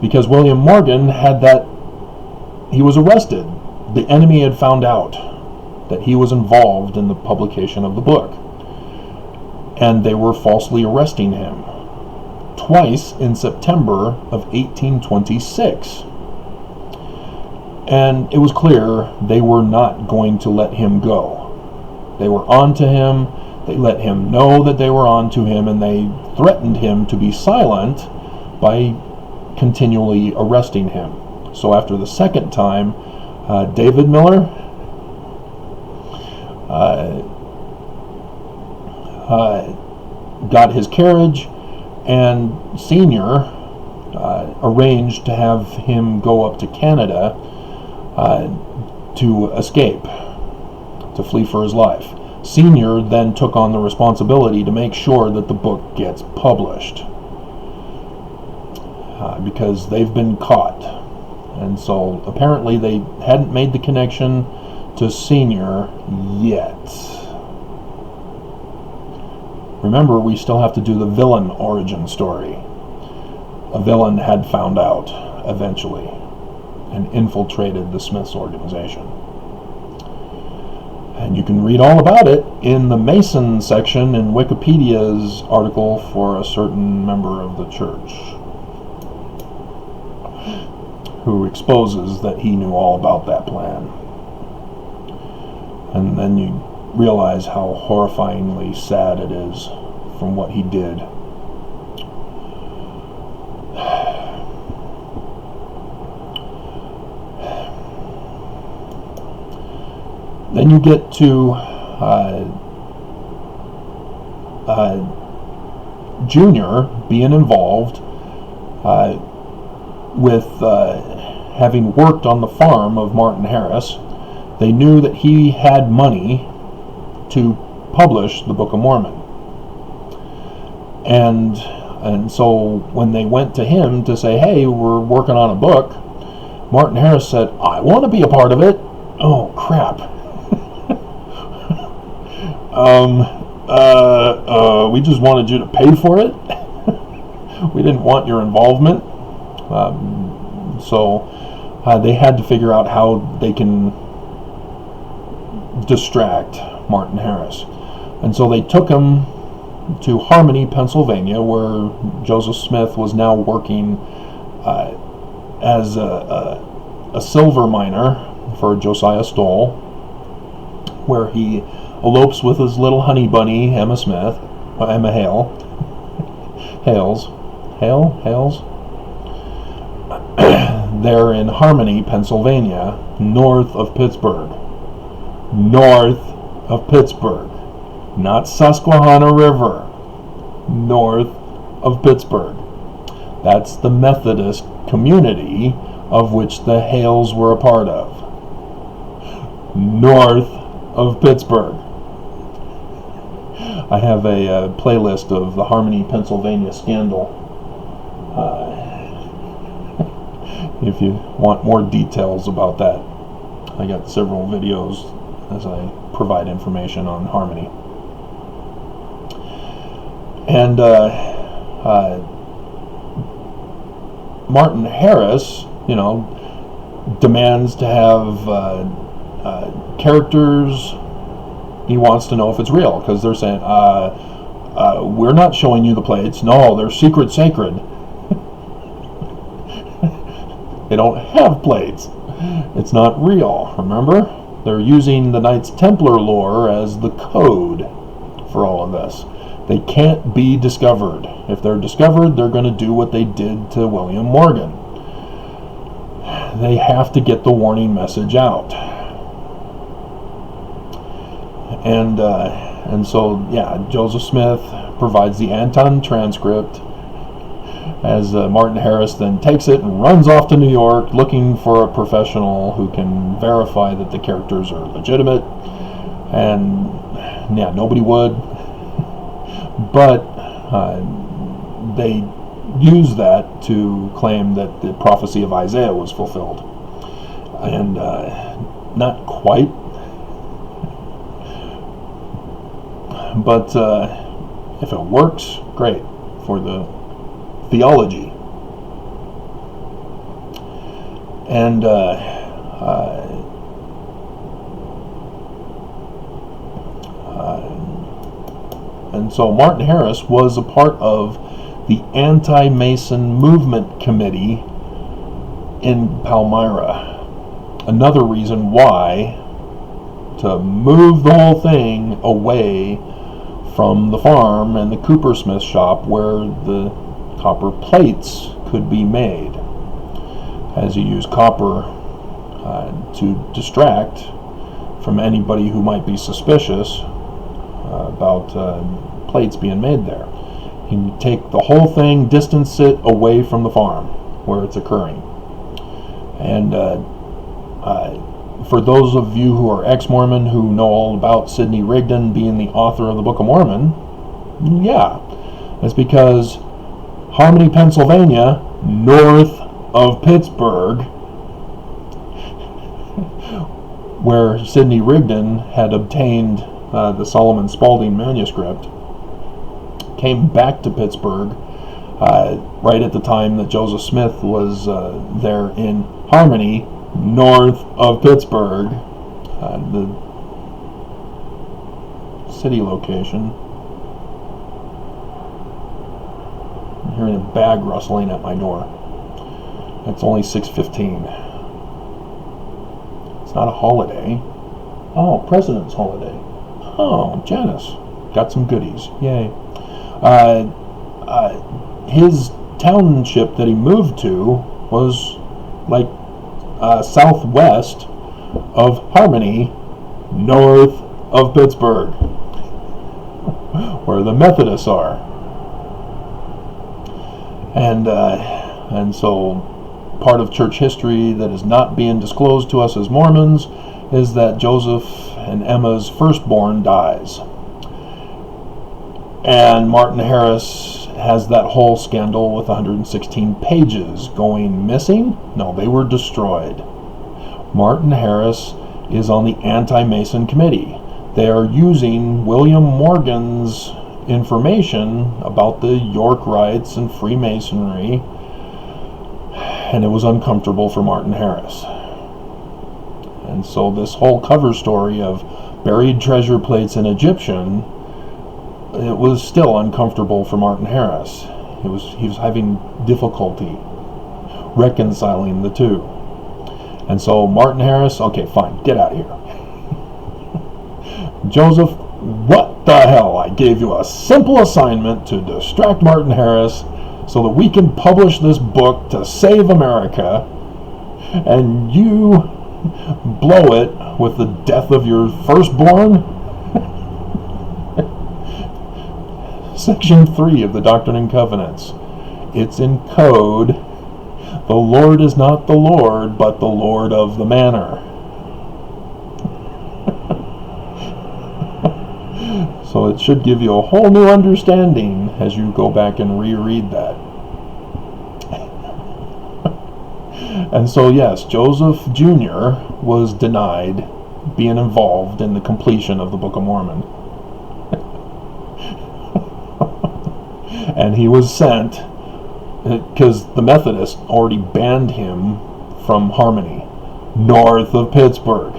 because William Morgan had he was arrested. The enemy had found out that he was involved in the publication of the book, and they were falsely arresting him twice in September of 1826. And it was clear they were not going to let him go. They were on to him. They let him know that they were on to him, and they threatened him to be silent by continually arresting him. So after the second time, David Miller got his carriage, and Senior arranged to have him go up to Canada to escape, to flee for his life. Senior then took on the responsibility to make sure that the book gets published, because they've been caught. And so apparently they hadn't made the connection to Senior yet. Remember, we still have to do the villain origin story. A villain had found out eventually and infiltrated the Smiths organization. And you can read all about it in the Mason section in Wikipedia's article for a certain member of the church. who exposes that he knew all about that plan. And then you realize how horrifyingly sad it is from what he did. Then you get to Junior being involved with having worked on the farm of Martin Harris. They knew that he had money to publish the Book of Mormon. And so when they went to him to say, hey, we're working on a book, Martin Harris said, I want to be a part of it. Oh, crap. We just wanted you to pay for it. We didn't want your involvement. So they had to figure out how they can distract Martin Harris. And so they took him to Harmony, Pennsylvania, where Joseph Smith was now working as a silver miner for Josiah Stoll, where he elopes with his little honey bunny, Emma Hales. They're in Harmony, Pennsylvania, north of Pittsburgh. Not Susquehanna River. North of Pittsburgh. That's the Methodist community of which the Hales were a part of. North of Pittsburgh. I have a playlist of the Harmony, Pennsylvania scandal. If you want more details about that, I got several videos as I provide information on Harmony. And Martin Harris, demands to have characters. He wants to know if it's real, because they're saying, we're not showing you the plates. No, they're secret sacred. They don't have plates. It's not real, remember? They're using the Knights Templar lore as the code for all of this. They can't be discovered. If they're discovered, they're going to do what they did to William Morgan. They have to get the warning message out. And so, Joseph Smith provides the Anton transcript, as Martin Harris then takes it and runs off to New York looking for a professional who can verify that the characters are legitimate. And nobody would. But they use that to claim that the prophecy of Isaiah was fulfilled. And not quite. But if it works, great for the theology. And so Martin Harris was a part of the anti-Mason movement committee in Palmyra. Another reason why to move the whole thing away from the farm and the coopersmith shop where the copper plates could be made, as you use copper to distract from anybody who might be suspicious about plates being made there. You take the whole thing, distance it away from the farm where it's occurring. And for those of you who are ex-Mormon who know all about Sidney Rigdon being the author of the Book of Mormon, it's because Harmony, Pennsylvania, north of Pittsburgh, where Sidney Rigdon had obtained the Solomon Spaulding manuscript, came back to Pittsburgh right at the time that Joseph Smith was there in Harmony, north of Pittsburgh, the city location. I'm hearing a bag rustling at my door. It's only 6:15. It's not a holiday. Oh, President's holiday. Oh, Janice. Got some goodies. Yay. His township that he moved to was like southwest of Harmony, north of Pittsburgh, where the Methodists are. And so part of church history that is not being disclosed to us as Mormons is that Joseph and Emma's firstborn dies. And Martin Harris has that whole scandal with 116 pages going missing. No, they were destroyed. Martin Harris is on the anti-Mason committee. They are using William Morgan's information about the York Rites and Freemasonry, and it was uncomfortable for Martin Harris. And so this whole cover story of buried treasure plates in Egyptian, it was still uncomfortable for Martin Harris. He was having difficulty reconciling the two. And so Martin Harris, okay, fine, get out of here. Joseph, what the hell? I gave you a simple assignment to distract Martin Harris so that we can publish this book to save America, and you blow it with the death of your firstborn? Section 3 of the Doctrine and Covenants. It's in code. The Lord is not the Lord, but the Lord of the manor. So it should give you a whole new understanding as you go back and reread that. And so yes, Joseph Jr. was denied being involved in the completion of the Book of Mormon. And he was sent, because the Methodists already banned him from Harmony, north of Pittsburgh.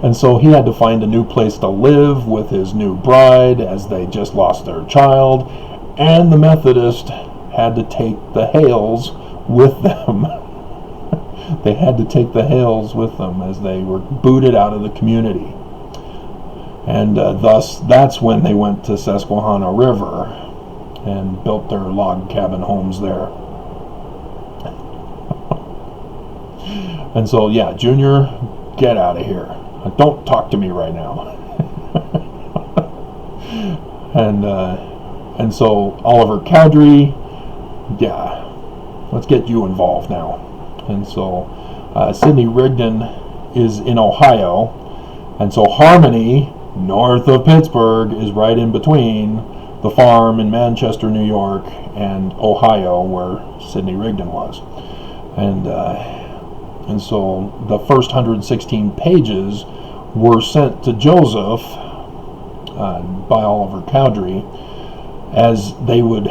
And so he had to find a new place to live with his new bride, as they just lost their child, and the Methodists had to take the Hales with them. They had to take the Hales with them as they were booted out of the community. And thus, that's when they went to Susquehanna River and built their log cabin homes there. And so, yeah, Junior, get out of here. Don't talk to me right now. And so Oliver Cowdery, yeah, let's get you involved now. And so Sidney Rigdon is in Ohio, and so Harmony, north of Pittsburgh, is right in between the farm in Manchester, New York, and Ohio, where Sidney Rigdon was. And so the first 116 pages were sent to Joseph by Oliver Cowdery, as they would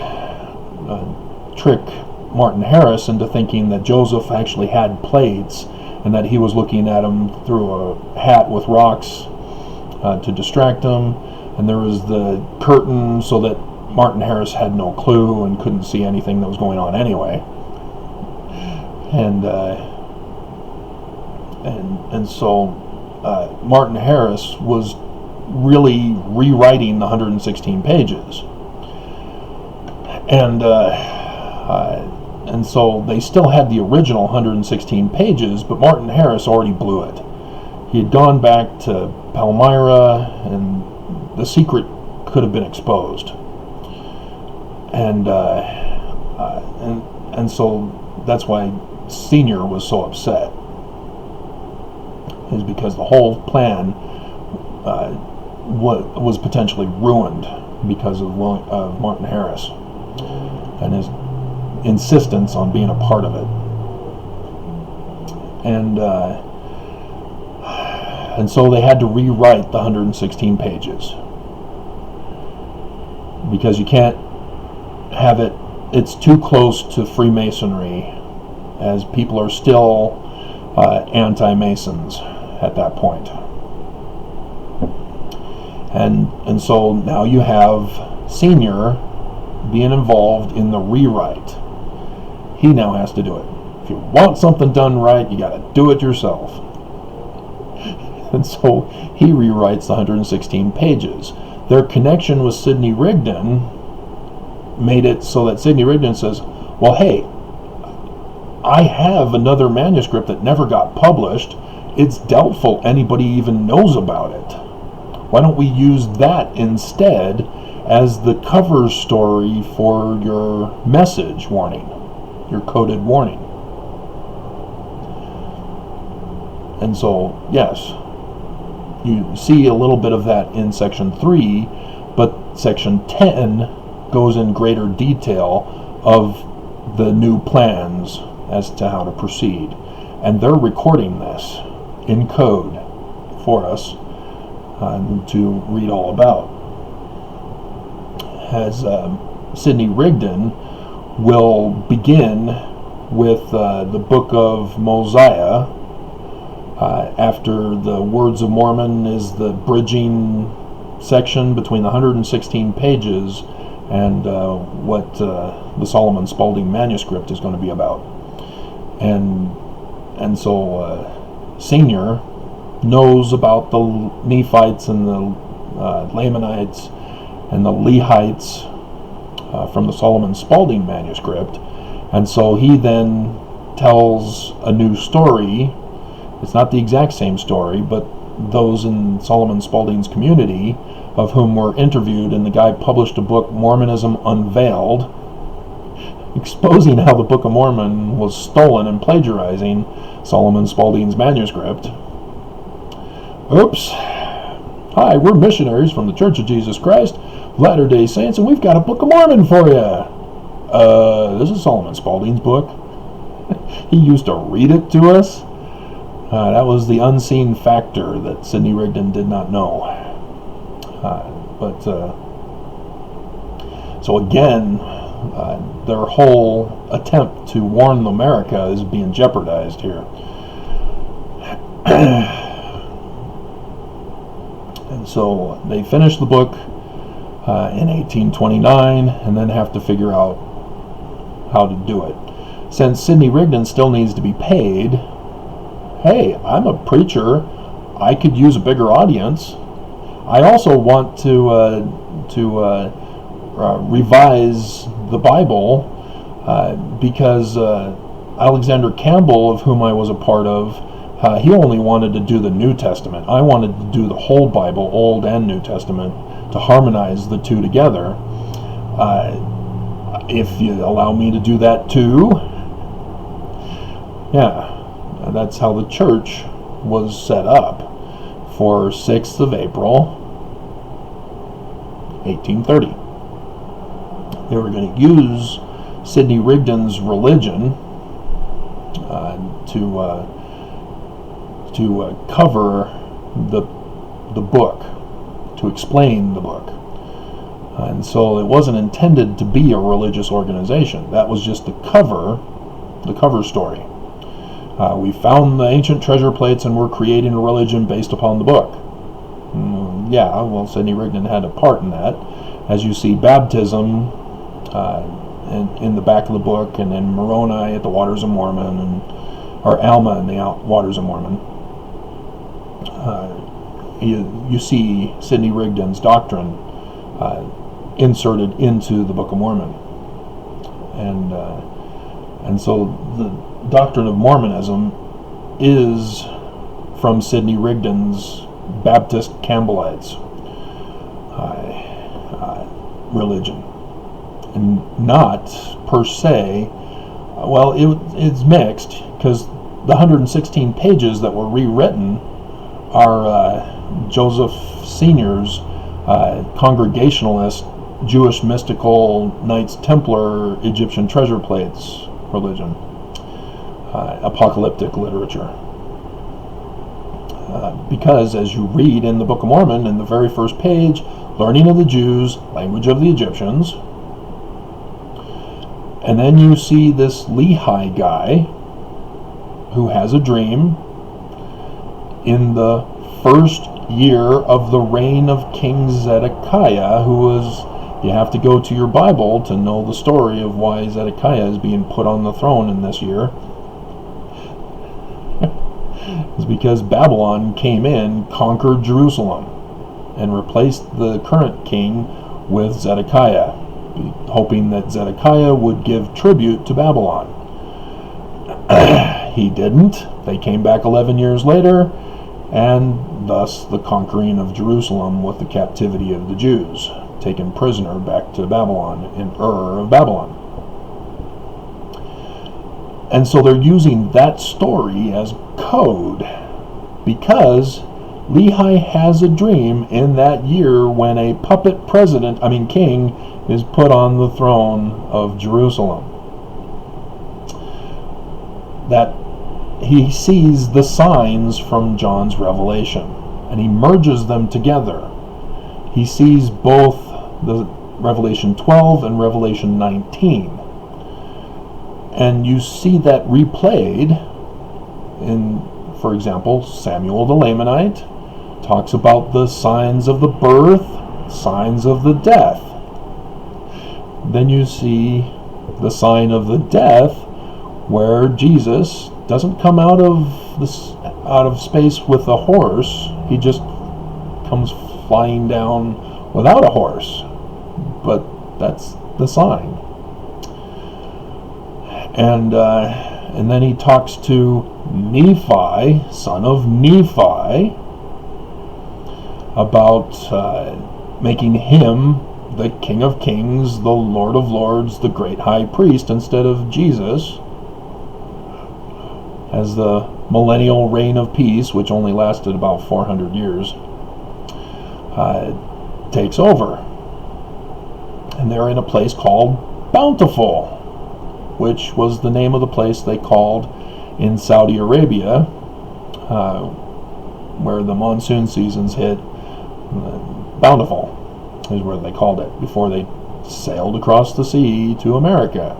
trick Martin Harris into thinking that Joseph actually had plates and that he was looking at them through a hat with rocks to distract him. And there was the curtain so that Martin Harris had no clue and couldn't see anything that was going on anyway. And so Martin Harris was really rewriting the 116 pages. And so they still had the original 116 pages, but Martin Harris already blew it. He had gone back to Palmyra, and the secret could have been exposed. And so that's why Senior was so upset, is because the whole plan was potentially ruined because of Martin Harris and his insistence on being a part of it. And so they had to rewrite the 116 pages, because you can't have it, it's too close to Freemasonry, as people are still anti-Masons at that point. And so now you have Senior being involved in the rewrite. he now has to do it. If you want something done right, you got to do it yourself. And so he rewrites the 116 pages. Their connection with Sidney Rigdon made it so that Sidney Rigdon says, well, hey, I have another manuscript that never got published. It's doubtful anybody even knows about it. Why don't we use that instead as the cover story for your message warning, your coded warning? And so, yes, you see a little bit of that in section 3, but section 10 goes in greater detail of the new plans as to how to proceed. And they're recording this in code for us to read all about. As Sidney Rigdon will begin with the Book of Mosiah. After the Words of Mormon is the bridging section between the 116 pages and what the Solomon Spaulding manuscript is going to be about. And so Senior knows about the Nephites and the Lamanites and the Lehites from the Solomon Spaulding manuscript, and so he then tells a new story. It's not the exact same story, but those in Solomon Spaulding's community, of whom were interviewed, and the guy published a book, Mormonism Unveiled, exposing how the Book of Mormon was stolen and plagiarizing Solomon Spaulding's manuscript. Oops. Hi, we're missionaries from the Church of Jesus Christ, Latter-day Saints, and we've got a Book of Mormon for you. This is Solomon Spaulding's book. He used to read it to us. That was the unseen factor that Sidney Rigdon did not know. So again, their whole attempt to warn America is being jeopardized here. And so they finish the book in 1829 and then have to figure out how to do it. Since Sidney Rigdon still needs to be paid, hey, I'm a preacher, I could use a bigger audience. I also want to revise the Bible because Alexander Campbell, of whom I was a part of, he only wanted to do the New Testament. I wanted to do the whole Bible, Old and New Testament, to harmonize the two together. If you allow me to do that too, yeah, that's how the church was set up for 6th of April, 1830. They were going to use Sidney Rigdon's religion to cover the book, to explain the book. And so it wasn't intended to be a religious organization. That was just the cover story. We found the ancient treasure plates and we're creating a religion based upon the book. Yeah, well, Sidney Rigdon had a part in that. As you see, baptism in the back of the book, and then Moroni at the Waters of Mormon, or Alma in the Waters of Mormon. You see Sidney Rigdon's doctrine inserted into the Book of Mormon, and so the doctrine of Mormonism is from Sidney Rigdon's Baptist Campbellites religion, and not per se. Well, it's mixed, because the 116 pages that were rewritten are Joseph Senior's Congregationalist, Jewish mystical, Knights Templar, Egyptian treasure plates religion, apocalyptic literature. Because as you read in the Book of Mormon, in the very first page, learning of the Jews, language of the Egyptians, and then you see this Lehi guy who has a dream in the first year of the reign of King Zedekiah, who was You have to go to your Bible to know the story of why Zedekiah is being put on the throne in this year. It's because Babylon came in, conquered Jerusalem, and replaced the current king with Zedekiah, hoping that Zedekiah would give tribute to Babylon. He didn't. They came back 11 years later, and thus the conquering of Jerusalem with the captivity of the Jews, taken prisoner back to Babylon, in Ur of Babylon. And so they're using that story as code, because Lehi has a dream in that year when a puppet king is put on the throne of Jerusalem. That he sees the signs from John's revelation, and he merges them together. He sees both the Revelation 12 and Revelation 19. And you see that replayed in, for example, Samuel the Lamanite talks about the signs of the birth, signs of the death. Then you see the sign of the death, where Jesus doesn't come out of space with a horse. He just comes flying down without a horse. But that's the sign. And then he talks to Nephi, son of Nephi, about making him the King of Kings, the Lord of Lords, the great high priest, instead of Jesus, as the millennial reign of peace, which only lasted about 400 years, takes over. And they're in a place called Bountiful, which was the name of the place they called in Saudi Arabia, where the monsoon seasons hit. Bountiful is where they called it before they sailed across the sea to America.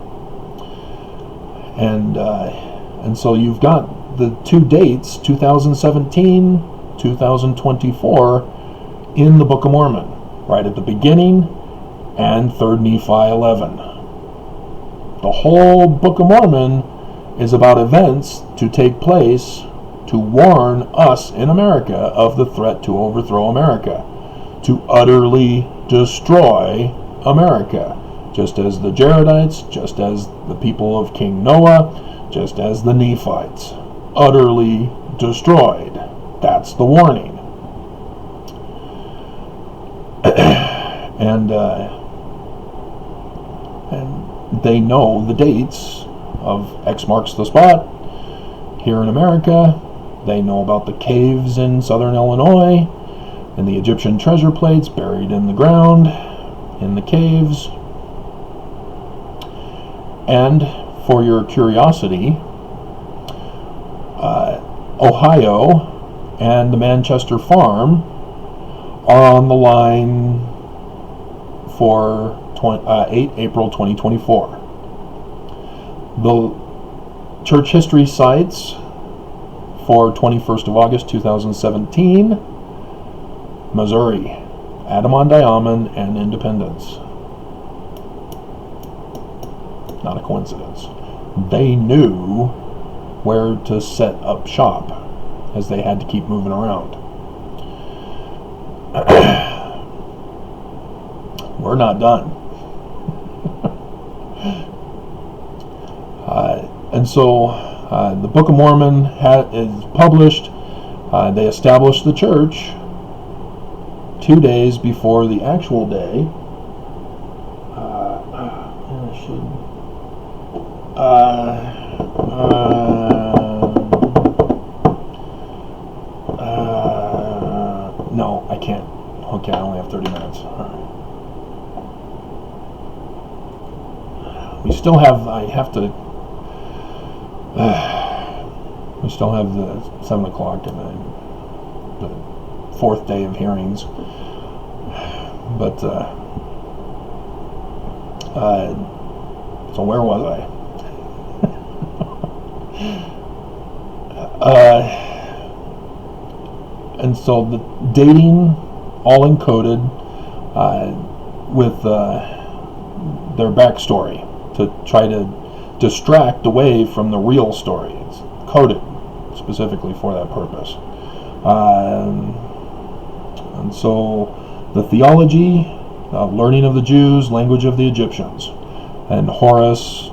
And so you've got the two dates, 2017, 2024, in the Book of Mormon, right at the beginning, and 3rd Nephi 11. The whole Book of Mormon is about events to take place to warn us in America of the threat to overthrow America, to utterly destroy America, just as the Jaredites, just as the people of King Noah, just as the Nephites, utterly destroyed. That's the warning. And they know the dates of X marks the spot here in America. They know about the caves in southern Illinois and the Egyptian treasure plates buried in the ground in the caves. And for your curiosity, Ohio and the Manchester Farm are on the line for 8 April 2024. The church history sites for 21st of August 2017, Missouri, Adamon-Diamond, and Independence. Not a coincidence. They knew where to set up shop, as they had to keep moving around. We're not done. And so the Book of Mormon is published. They established the church 2 days before the actual day. No, I can't. Okay, I only have 30 minutes. All right. We still have, we still have the 7 o'clock and the 4th day of hearings. But, so where was I? And so the dating, all encoded, with their backstory to try to distract away from the real story. It's coded specifically for that purpose. And so the theology, learning of the Jews, language of the Egyptians, and Horus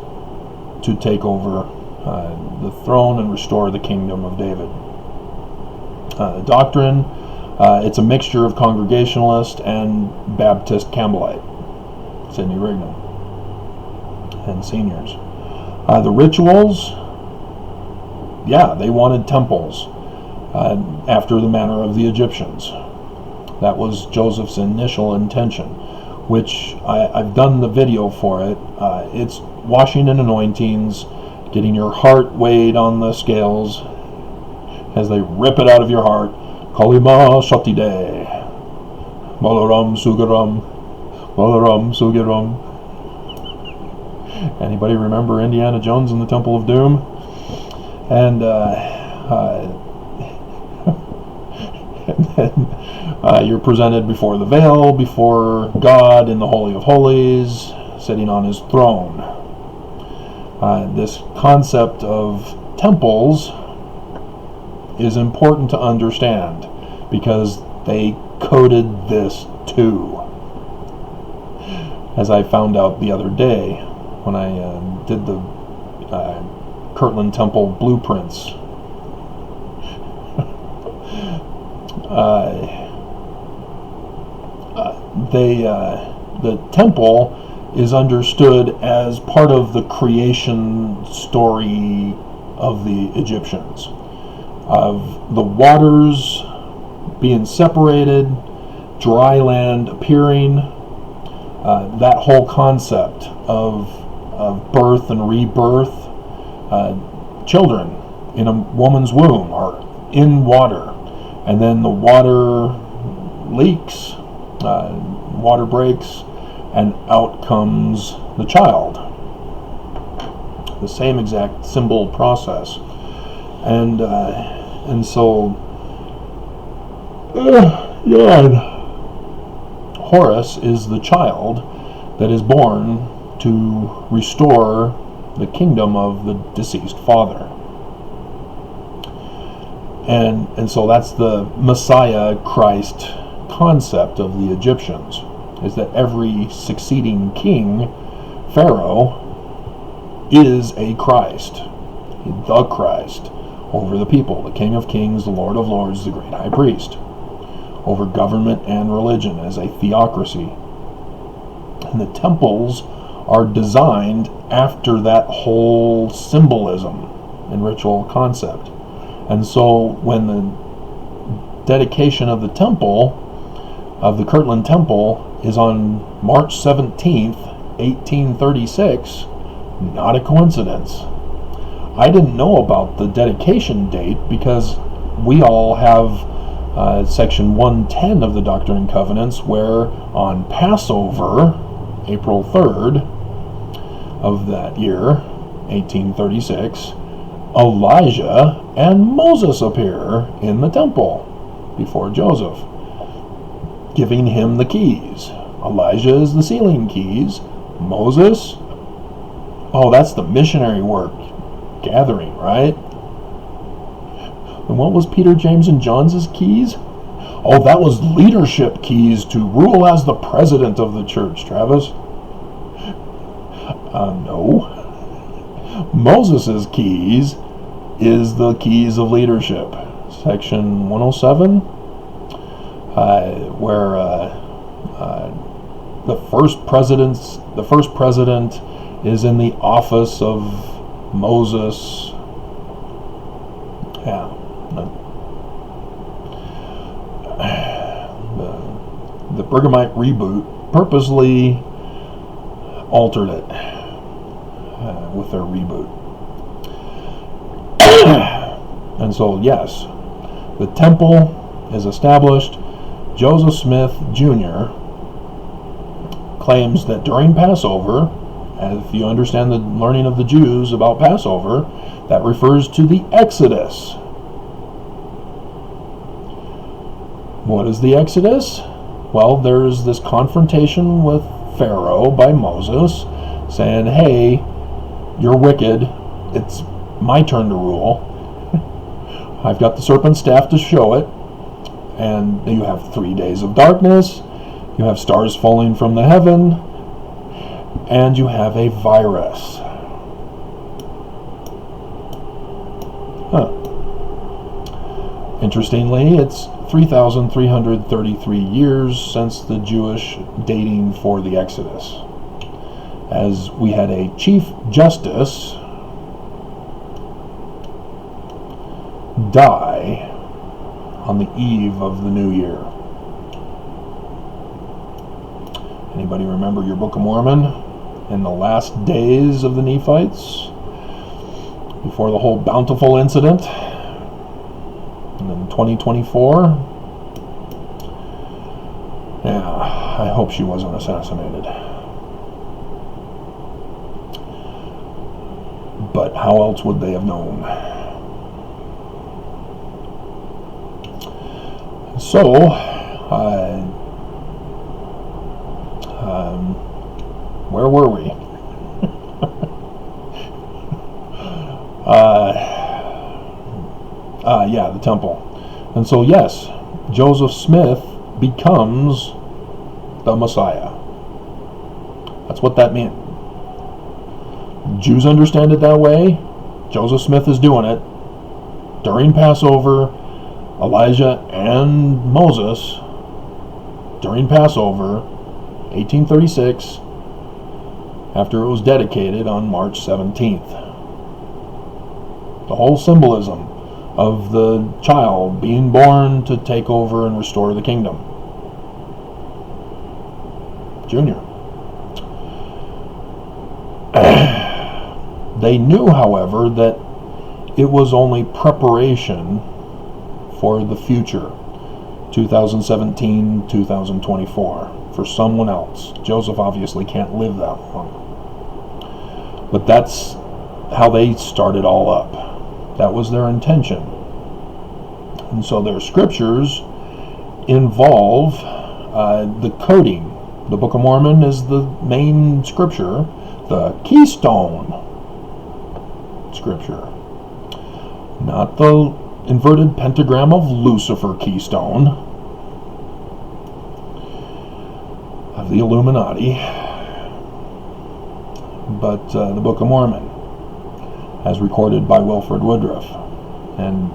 to take over the throne and restore the kingdom of David. The doctrine, it's a mixture of Congregationalist and Baptist Campbellite, Sidney Rigdon, and seniors. The rituals, they wanted temples after the manner of the Egyptians. That was Joseph's initial intention, which I've done the video for it. It's washing and anointings, getting your heart weighed on the scales as they rip it out of your heart. Kalima Shatide, Balaram Sugaram, Balaram Sugaram. Anybody remember Indiana Jones and the Temple of Doom? And and then you're presented before the veil, before God in the Holy of Holies, sitting on his throne. This concept of temples is important to understand because they coded this too. As I found out the other day when I did the Kirtland Temple blueprints. The temple is understood as part of the creation story of the Egyptians, of the waters being separated, dry land appearing, that whole concept of birth and rebirth. Children in a woman's womb are in water, and then the water leaks, water breaks, and out comes the child. The same exact symbol process. And so Horus is the child that is born to restore the kingdom of the deceased father. And so that's the Messiah Christ concept of the Egyptians, is that every succeeding king, Pharaoh, is a Christ, the Christ, over the people, the King of Kings, the Lord of Lords, the great high priest, over government and religion as a theocracy. And the temples are designed after that whole symbolism and ritual concept. And so when the dedication of the temple, of the Kirtland Temple, is on March 17th, 1836, not a coincidence. I didn't know about the dedication date because we all have section 110 of the Doctrine and Covenants, where on Passover, April 3rd of that year, 1836, Elijah and Moses appear in the temple before Joseph, giving him the keys. Elijah is the sealing keys. Moses, that's the missionary work, gathering, right? And what was Peter, James, and John's keys? That was leadership keys to rule as the president of the church, Travis. No. Moses' keys is the keys of leadership. Section 107, where the first president is in the office of Moses. The Brighamite reboot purposely altered it with their reboot. And so, yes, the temple is established. Joseph Smith Jr. claims that during Passover, if you understand the learning of the Jews about Passover, that refers to the Exodus. What is the Exodus? Well, there's this confrontation with Pharaoh by Moses, saying, hey, you're wicked, it's my turn to rule. I've got the serpent staff to show it, and you have 3 days of darkness, you have stars falling from the heaven, and you have a virus. Interestingly, it's 3,333 years since the Jewish dating for the Exodus, as we had a chief justice die on the eve of the new year. Anybody remember your Book of Mormon in the last days of the Nephites, before the whole bountiful incident? And in 2024, yeah, I hope she wasn't assassinated. But how else would they have known? So, where were we? Yeah, the temple. And so, yes, Joseph Smith becomes the Messiah. That's what that meant. Jews understand it that way. Joseph Smith is doing it during Passover. Elijah and Moses during Passover, 1836, after it was dedicated on March 17th. The whole symbolism of the child being born to take over and restore the kingdom. Junior. They knew, however, that it was only preparation for the future, 2017, 2024, for someone else. Joseph obviously can't live that long. But that's how they started all up. That was their intention. And so their scriptures involve the coding. The Book of Mormon is the main scripture, the keystone scripture. Not the inverted pentagram of Lucifer keystone of the Illuminati, but the Book of Mormon, as recorded by Wilford Woodruff, and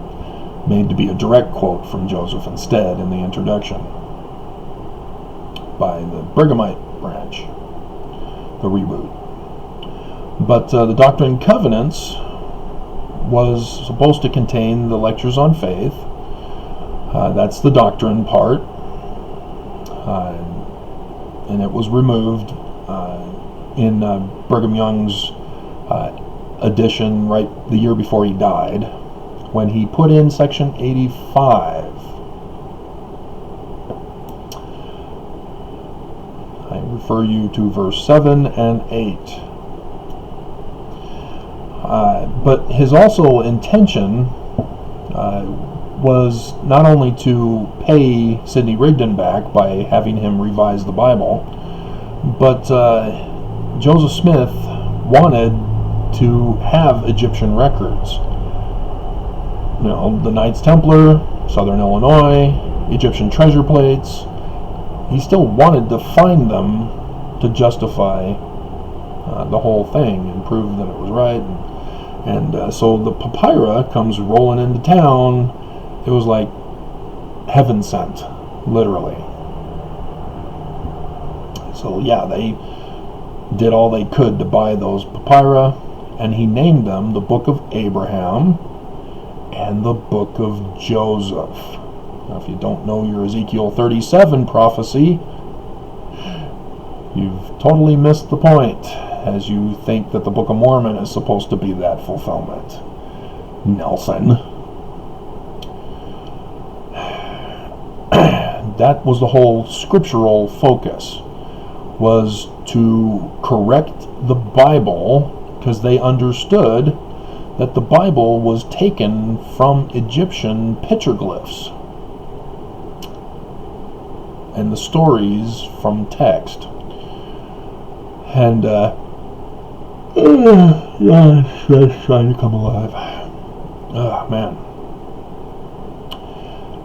made to be a direct quote from Joseph instead in the introduction by the Brighamite branch, the reboot. But the Doctrine and Covenants was supposed to contain the lectures on faith. That's the doctrine part, and it was removed in Brigham Young's edition right the year before he died, when he put in section 85. I refer you to verse 7 and 8. But his also intention was not only to pay Sidney Rigdon back by having him revise the Bible, but Joseph Smith wanted to have Egyptian records. You know, the Knights Templar, Southern Illinois, Egyptian treasure plates. He still wanted to find them to justify the whole thing and prove that it was right. And so the papyra comes rolling into town. It was like heaven sent, literally. So yeah, they did all they could to buy those papyra, and he named them the Book of Abraham and the Book of Joseph. Now, if you don't know your Ezekiel 37 prophecy, you've totally missed the point, as you think that the Book of Mormon is supposed to be that fulfillment. Nelson. That was the whole scriptural focus, was to correct the Bible, because they understood that the Bible was taken from Egyptian petroglyphs. and the stories from text. And that's trying to come alive. Oh man.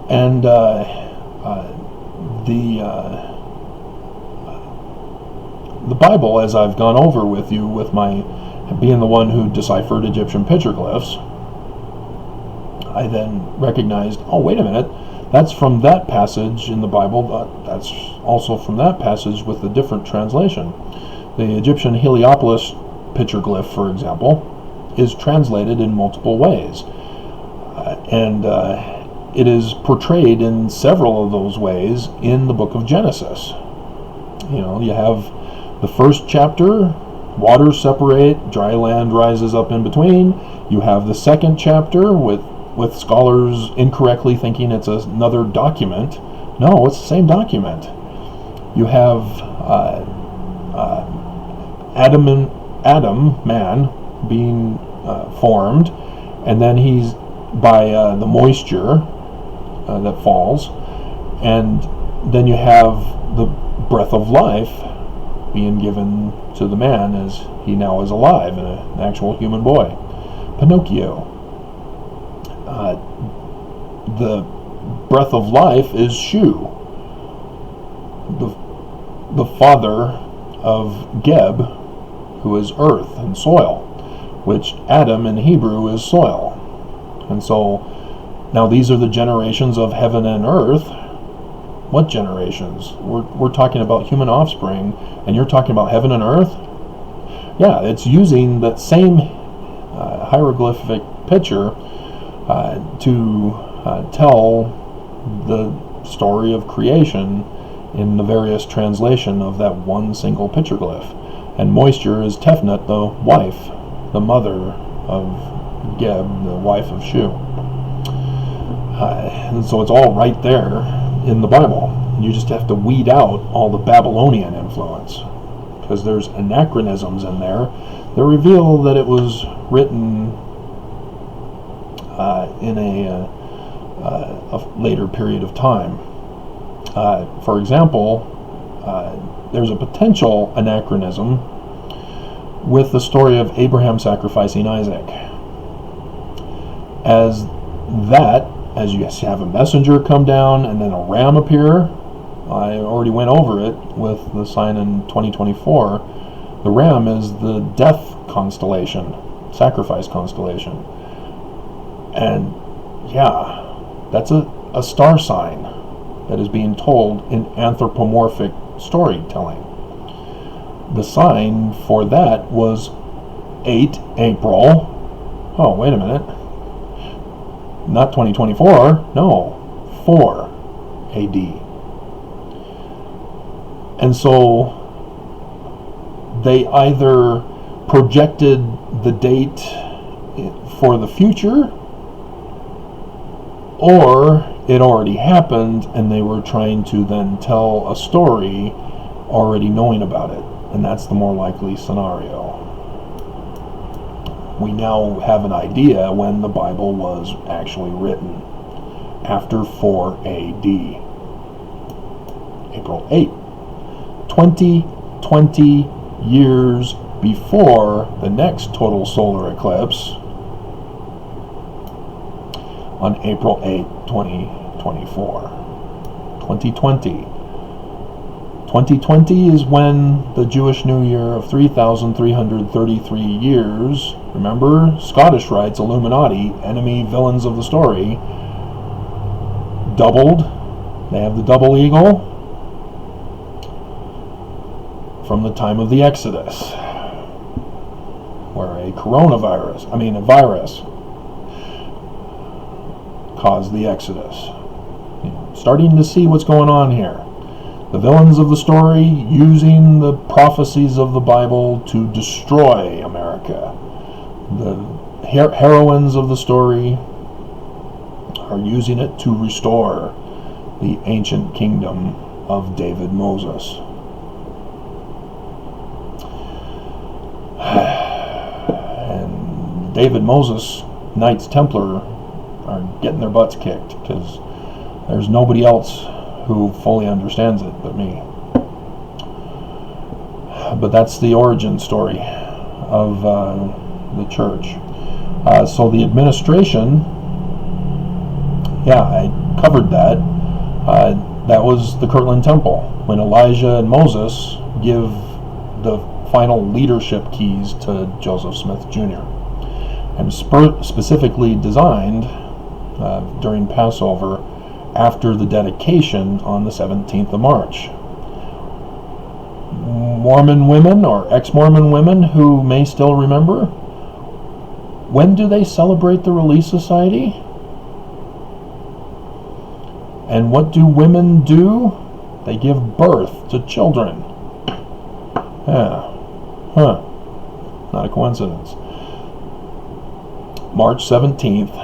And the Bible, as I've gone over with you, with my being the one who deciphered Egyptian petroglyphs, I then recognized, oh, wait a minute, that's from that passage in the Bible, but that's also from that passage with a different translation. The Egyptian Heliopolis petroglyph, for example, is translated in multiple ways. And it is portrayed in several of those ways in the book of Genesis. You know, you have the first chapter, waters separate, dry land rises up in between. You have the second chapter with scholars incorrectly thinking it's another document. No, it's the same document. You have Adam, man, being formed, and then he's by the moisture that falls, and then you have the breath of life being given to the man as he now is alive, and an actual human boy, Pinocchio. The breath of life is Shu, the father of Geb, who is earth and soil, which Adam in Hebrew is soil. And so now these are the generations of heaven and earth. What generations? We're talking about human offspring, and you're talking about heaven and earth? Yeah, it's using that same hieroglyphic picture to tell the story of creation in the various translation of that one single petroglyph. And moisture is Tefnut, the wife, the mother of Geb, the wife of Shu. And so it's all right there in the Bible. You just have to weed out all the Babylonian influence, because there's anachronisms in there that reveal that it was written in a later period of time. For example, there's a potential anachronism with the story of Abraham sacrificing Isaac. As you have a messenger come down and then a ram appear, I already went over it with the sign in 2024. The ram is the death constellation, sacrifice constellation. And yeah, that's a star sign that is being told in anthropomorphic storytelling. The sign for that was 8 April. Oh, wait a minute. Not 2024, no, 4 AD. And so they either projected the date for the future, or it already happened and they were trying to then tell a story already knowing about it. And that's the more likely scenario. We now have an idea when the Bible was actually written, after 4 AD. April 8. 20 years before the next total solar eclipse, on April 8, 2024. 2020. 2020 is when the Jewish New Year of 3,333 years, remember, Scottish Rites, Illuminati, enemy villains of the story, doubled. They have the double eagle from the time of the Exodus, where a virus caused the Exodus. Starting to see what's going on here. The villains of the story using the prophecies of the Bible to destroy America. The heroines of the story are using it to restore the ancient kingdom of David Moses. And David Moses, Knights Templar, are getting their butts kicked because there's nobody else who fully understands it but me. But that's the origin story of the church. So the administration, yeah, I covered that. That was the Kirtland Temple, when Elijah and Moses give the final leadership keys to Joseph Smith Jr. and specifically designed during Passover after the dedication on the 17th of March. Mormon women or ex-Mormon women who may still remember, when do they celebrate the Relief Society? And what do women do? They give birth to children. Yeah. Huh. Not a coincidence. March 17th,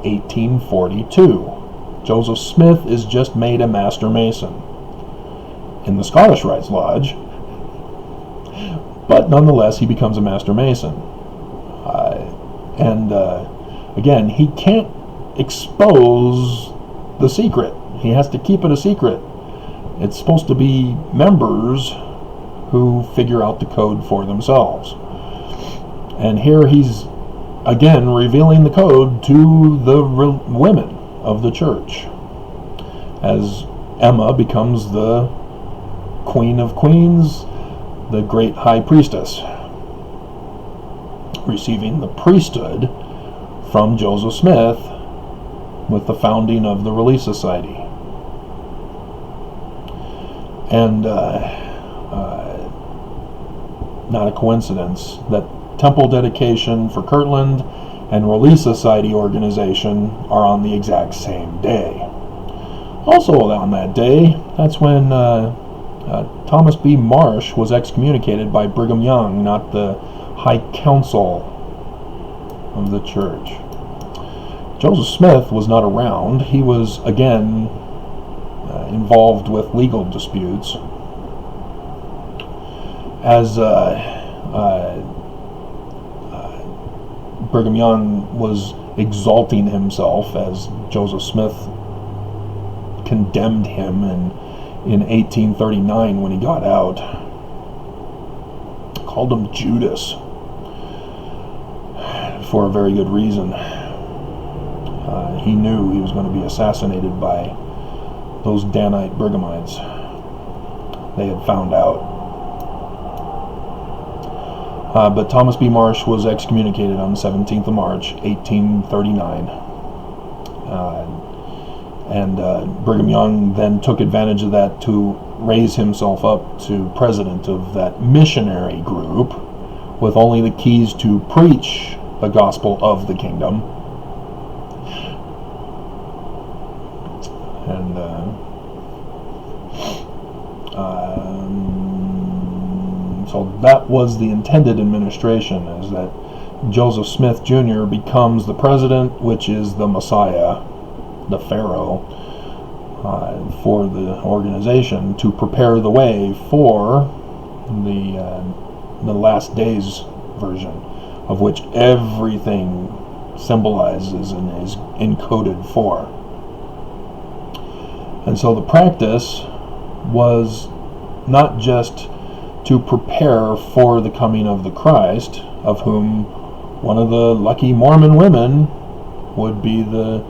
1842. Joseph Smith is just made a Master Mason in the Scottish Rites Lodge, but nonetheless he becomes a Master Mason. Again, he can't expose the secret. He has to keep it a secret. It's supposed to be members who figure out the code for themselves. And here he's again revealing the code to the women of the church, as Emma becomes the Queen of Queens, the great High Priestess, receiving the priesthood from Joseph Smith with the founding of the Relief Society. And not a coincidence that temple dedication for Kirtland and Relief Society organization are on the exact same day. Also on that day, that's when Thomas B. Marsh was excommunicated by Brigham Young, not the High Council of the church. Joseph Smith was not around. He was again involved with legal disputes, as Brigham Young was exalting himself, as Joseph Smith condemned him in 1839 when he got out. Called him Judas for a very good reason. He knew he was going to be assassinated by those Danite Brighamites. They had found out. But Thomas B. Marsh was excommunicated on the 17th of March, 1839. Brigham Young then took advantage of that to raise himself up to president of that missionary group, with only the keys to preach the gospel of the kingdom. So that was the intended administration, is that Joseph Smith Jr. becomes the president, which is the Messiah, the Pharaoh, for the organization, to prepare the way for the last days version, of which everything symbolizes and is encoded for. And so the practice was not just to prepare for the coming of the Christ, of whom one of the lucky Mormon women would be the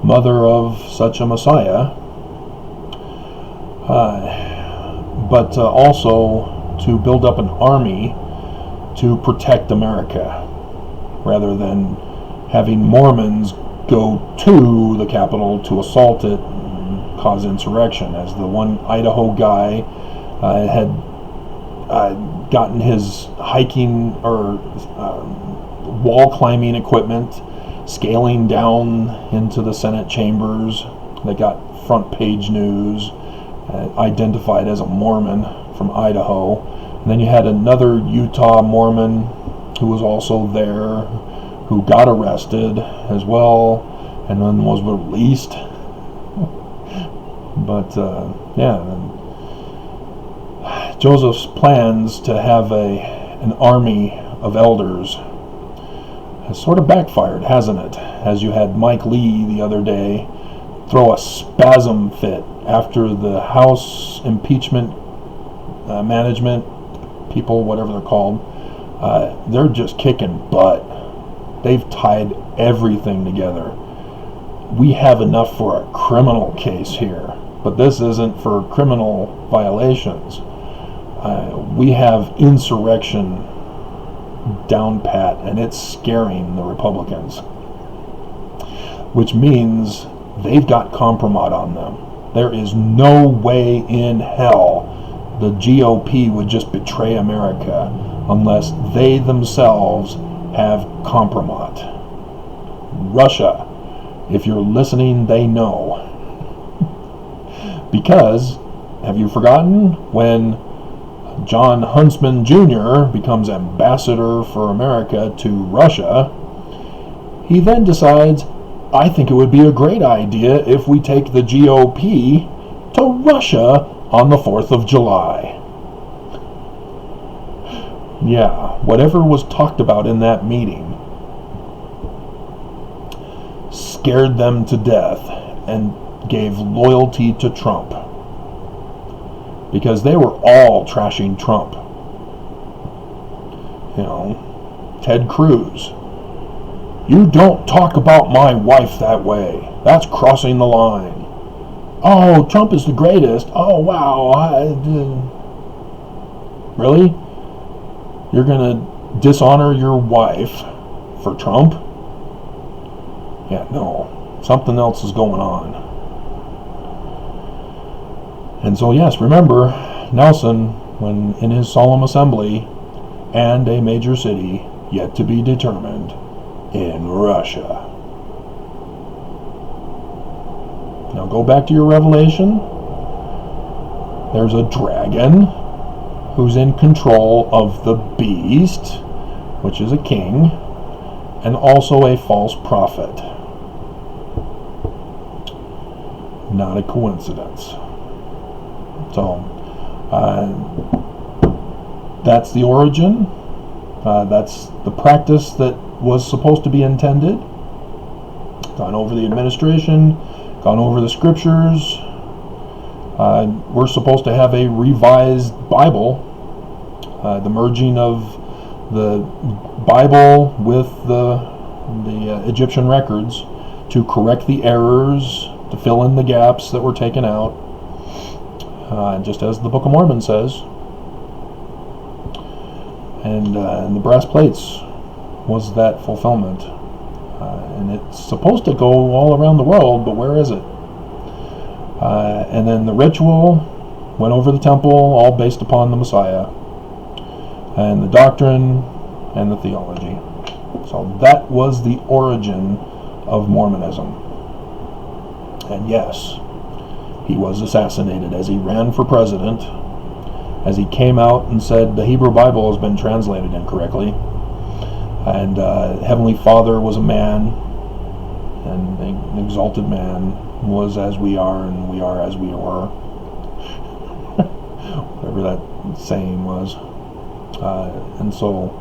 mother of such a Messiah, but also to build up an army to protect America, rather than having Mormons go to the Capitol to assault it and cause insurrection, as the one Idaho guy had gotten his hiking or wall climbing equipment, scaling down into the Senate chambers, that got front page news, identified as a Mormon from Idaho. And then you had another Utah Mormon who was also there, who got arrested as well, and then was released. But Joseph's plans to have an army of elders has sort of backfired, hasn't it? As you had Mike Lee the other day throw a spasm fit after the House impeachment management people, whatever they're called. They're just kicking butt. They've tied everything together. We have enough for a criminal case here, but this isn't for criminal violations. We have insurrection down pat, and it's scaring the Republicans, which means they've got compromise on them. There is no way in hell the GOP would just betray America unless they themselves have compromise. Russia, if you're listening, they know. Because, have you forgotten, when John Huntsman Jr. becomes ambassador for America to Russia, he then decides, I think it would be a great idea if we take the GOP to Russia on the 4th of July. Yeah, whatever was talked about in that meeting scared them to death and gave loyalty to Trump. Because they were all trashing Trump. You know, Ted Cruz. You don't talk about my wife that way. That's crossing the line. Oh, Trump is the greatest. Oh, wow. Really? You're going to dishonor your wife for Trump? Yeah, no. Something else is going on. And so, yes, remember, Nelson, when in his solemn assembly, and a major city yet to be determined in Russia. Now go back to your Revelation. There's a dragon who's in control of the beast, which is a king, and also a false prophet. Not a coincidence. So, that's the origin. That's the practice that was supposed to be intended. Gone over the administration, gone over the scriptures. We're supposed to have a revised Bible. The merging of the Bible with the Egyptian records to correct the errors, to fill in the gaps that were taken out. Just as the Book of Mormon says. And the brass plates was that fulfillment. And it's supposed to go all around the world, but where is it? And then the ritual went over the temple, all based upon the Messiah, and the doctrine and the theology. So that was the origin of Mormonism. And yes, he was assassinated as he ran for president, as he came out and said the Hebrew Bible has been translated incorrectly, and Heavenly Father was a man, and an exalted man was as we are, and we are as we were. Whatever that saying was. And so,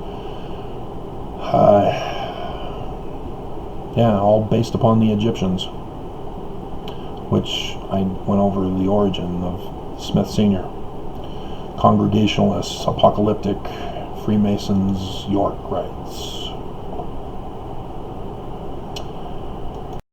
yeah, all based upon the Egyptians, which I went over the origin of Smith Sr. Congregationalists, apocalyptic, Freemasons, York rites.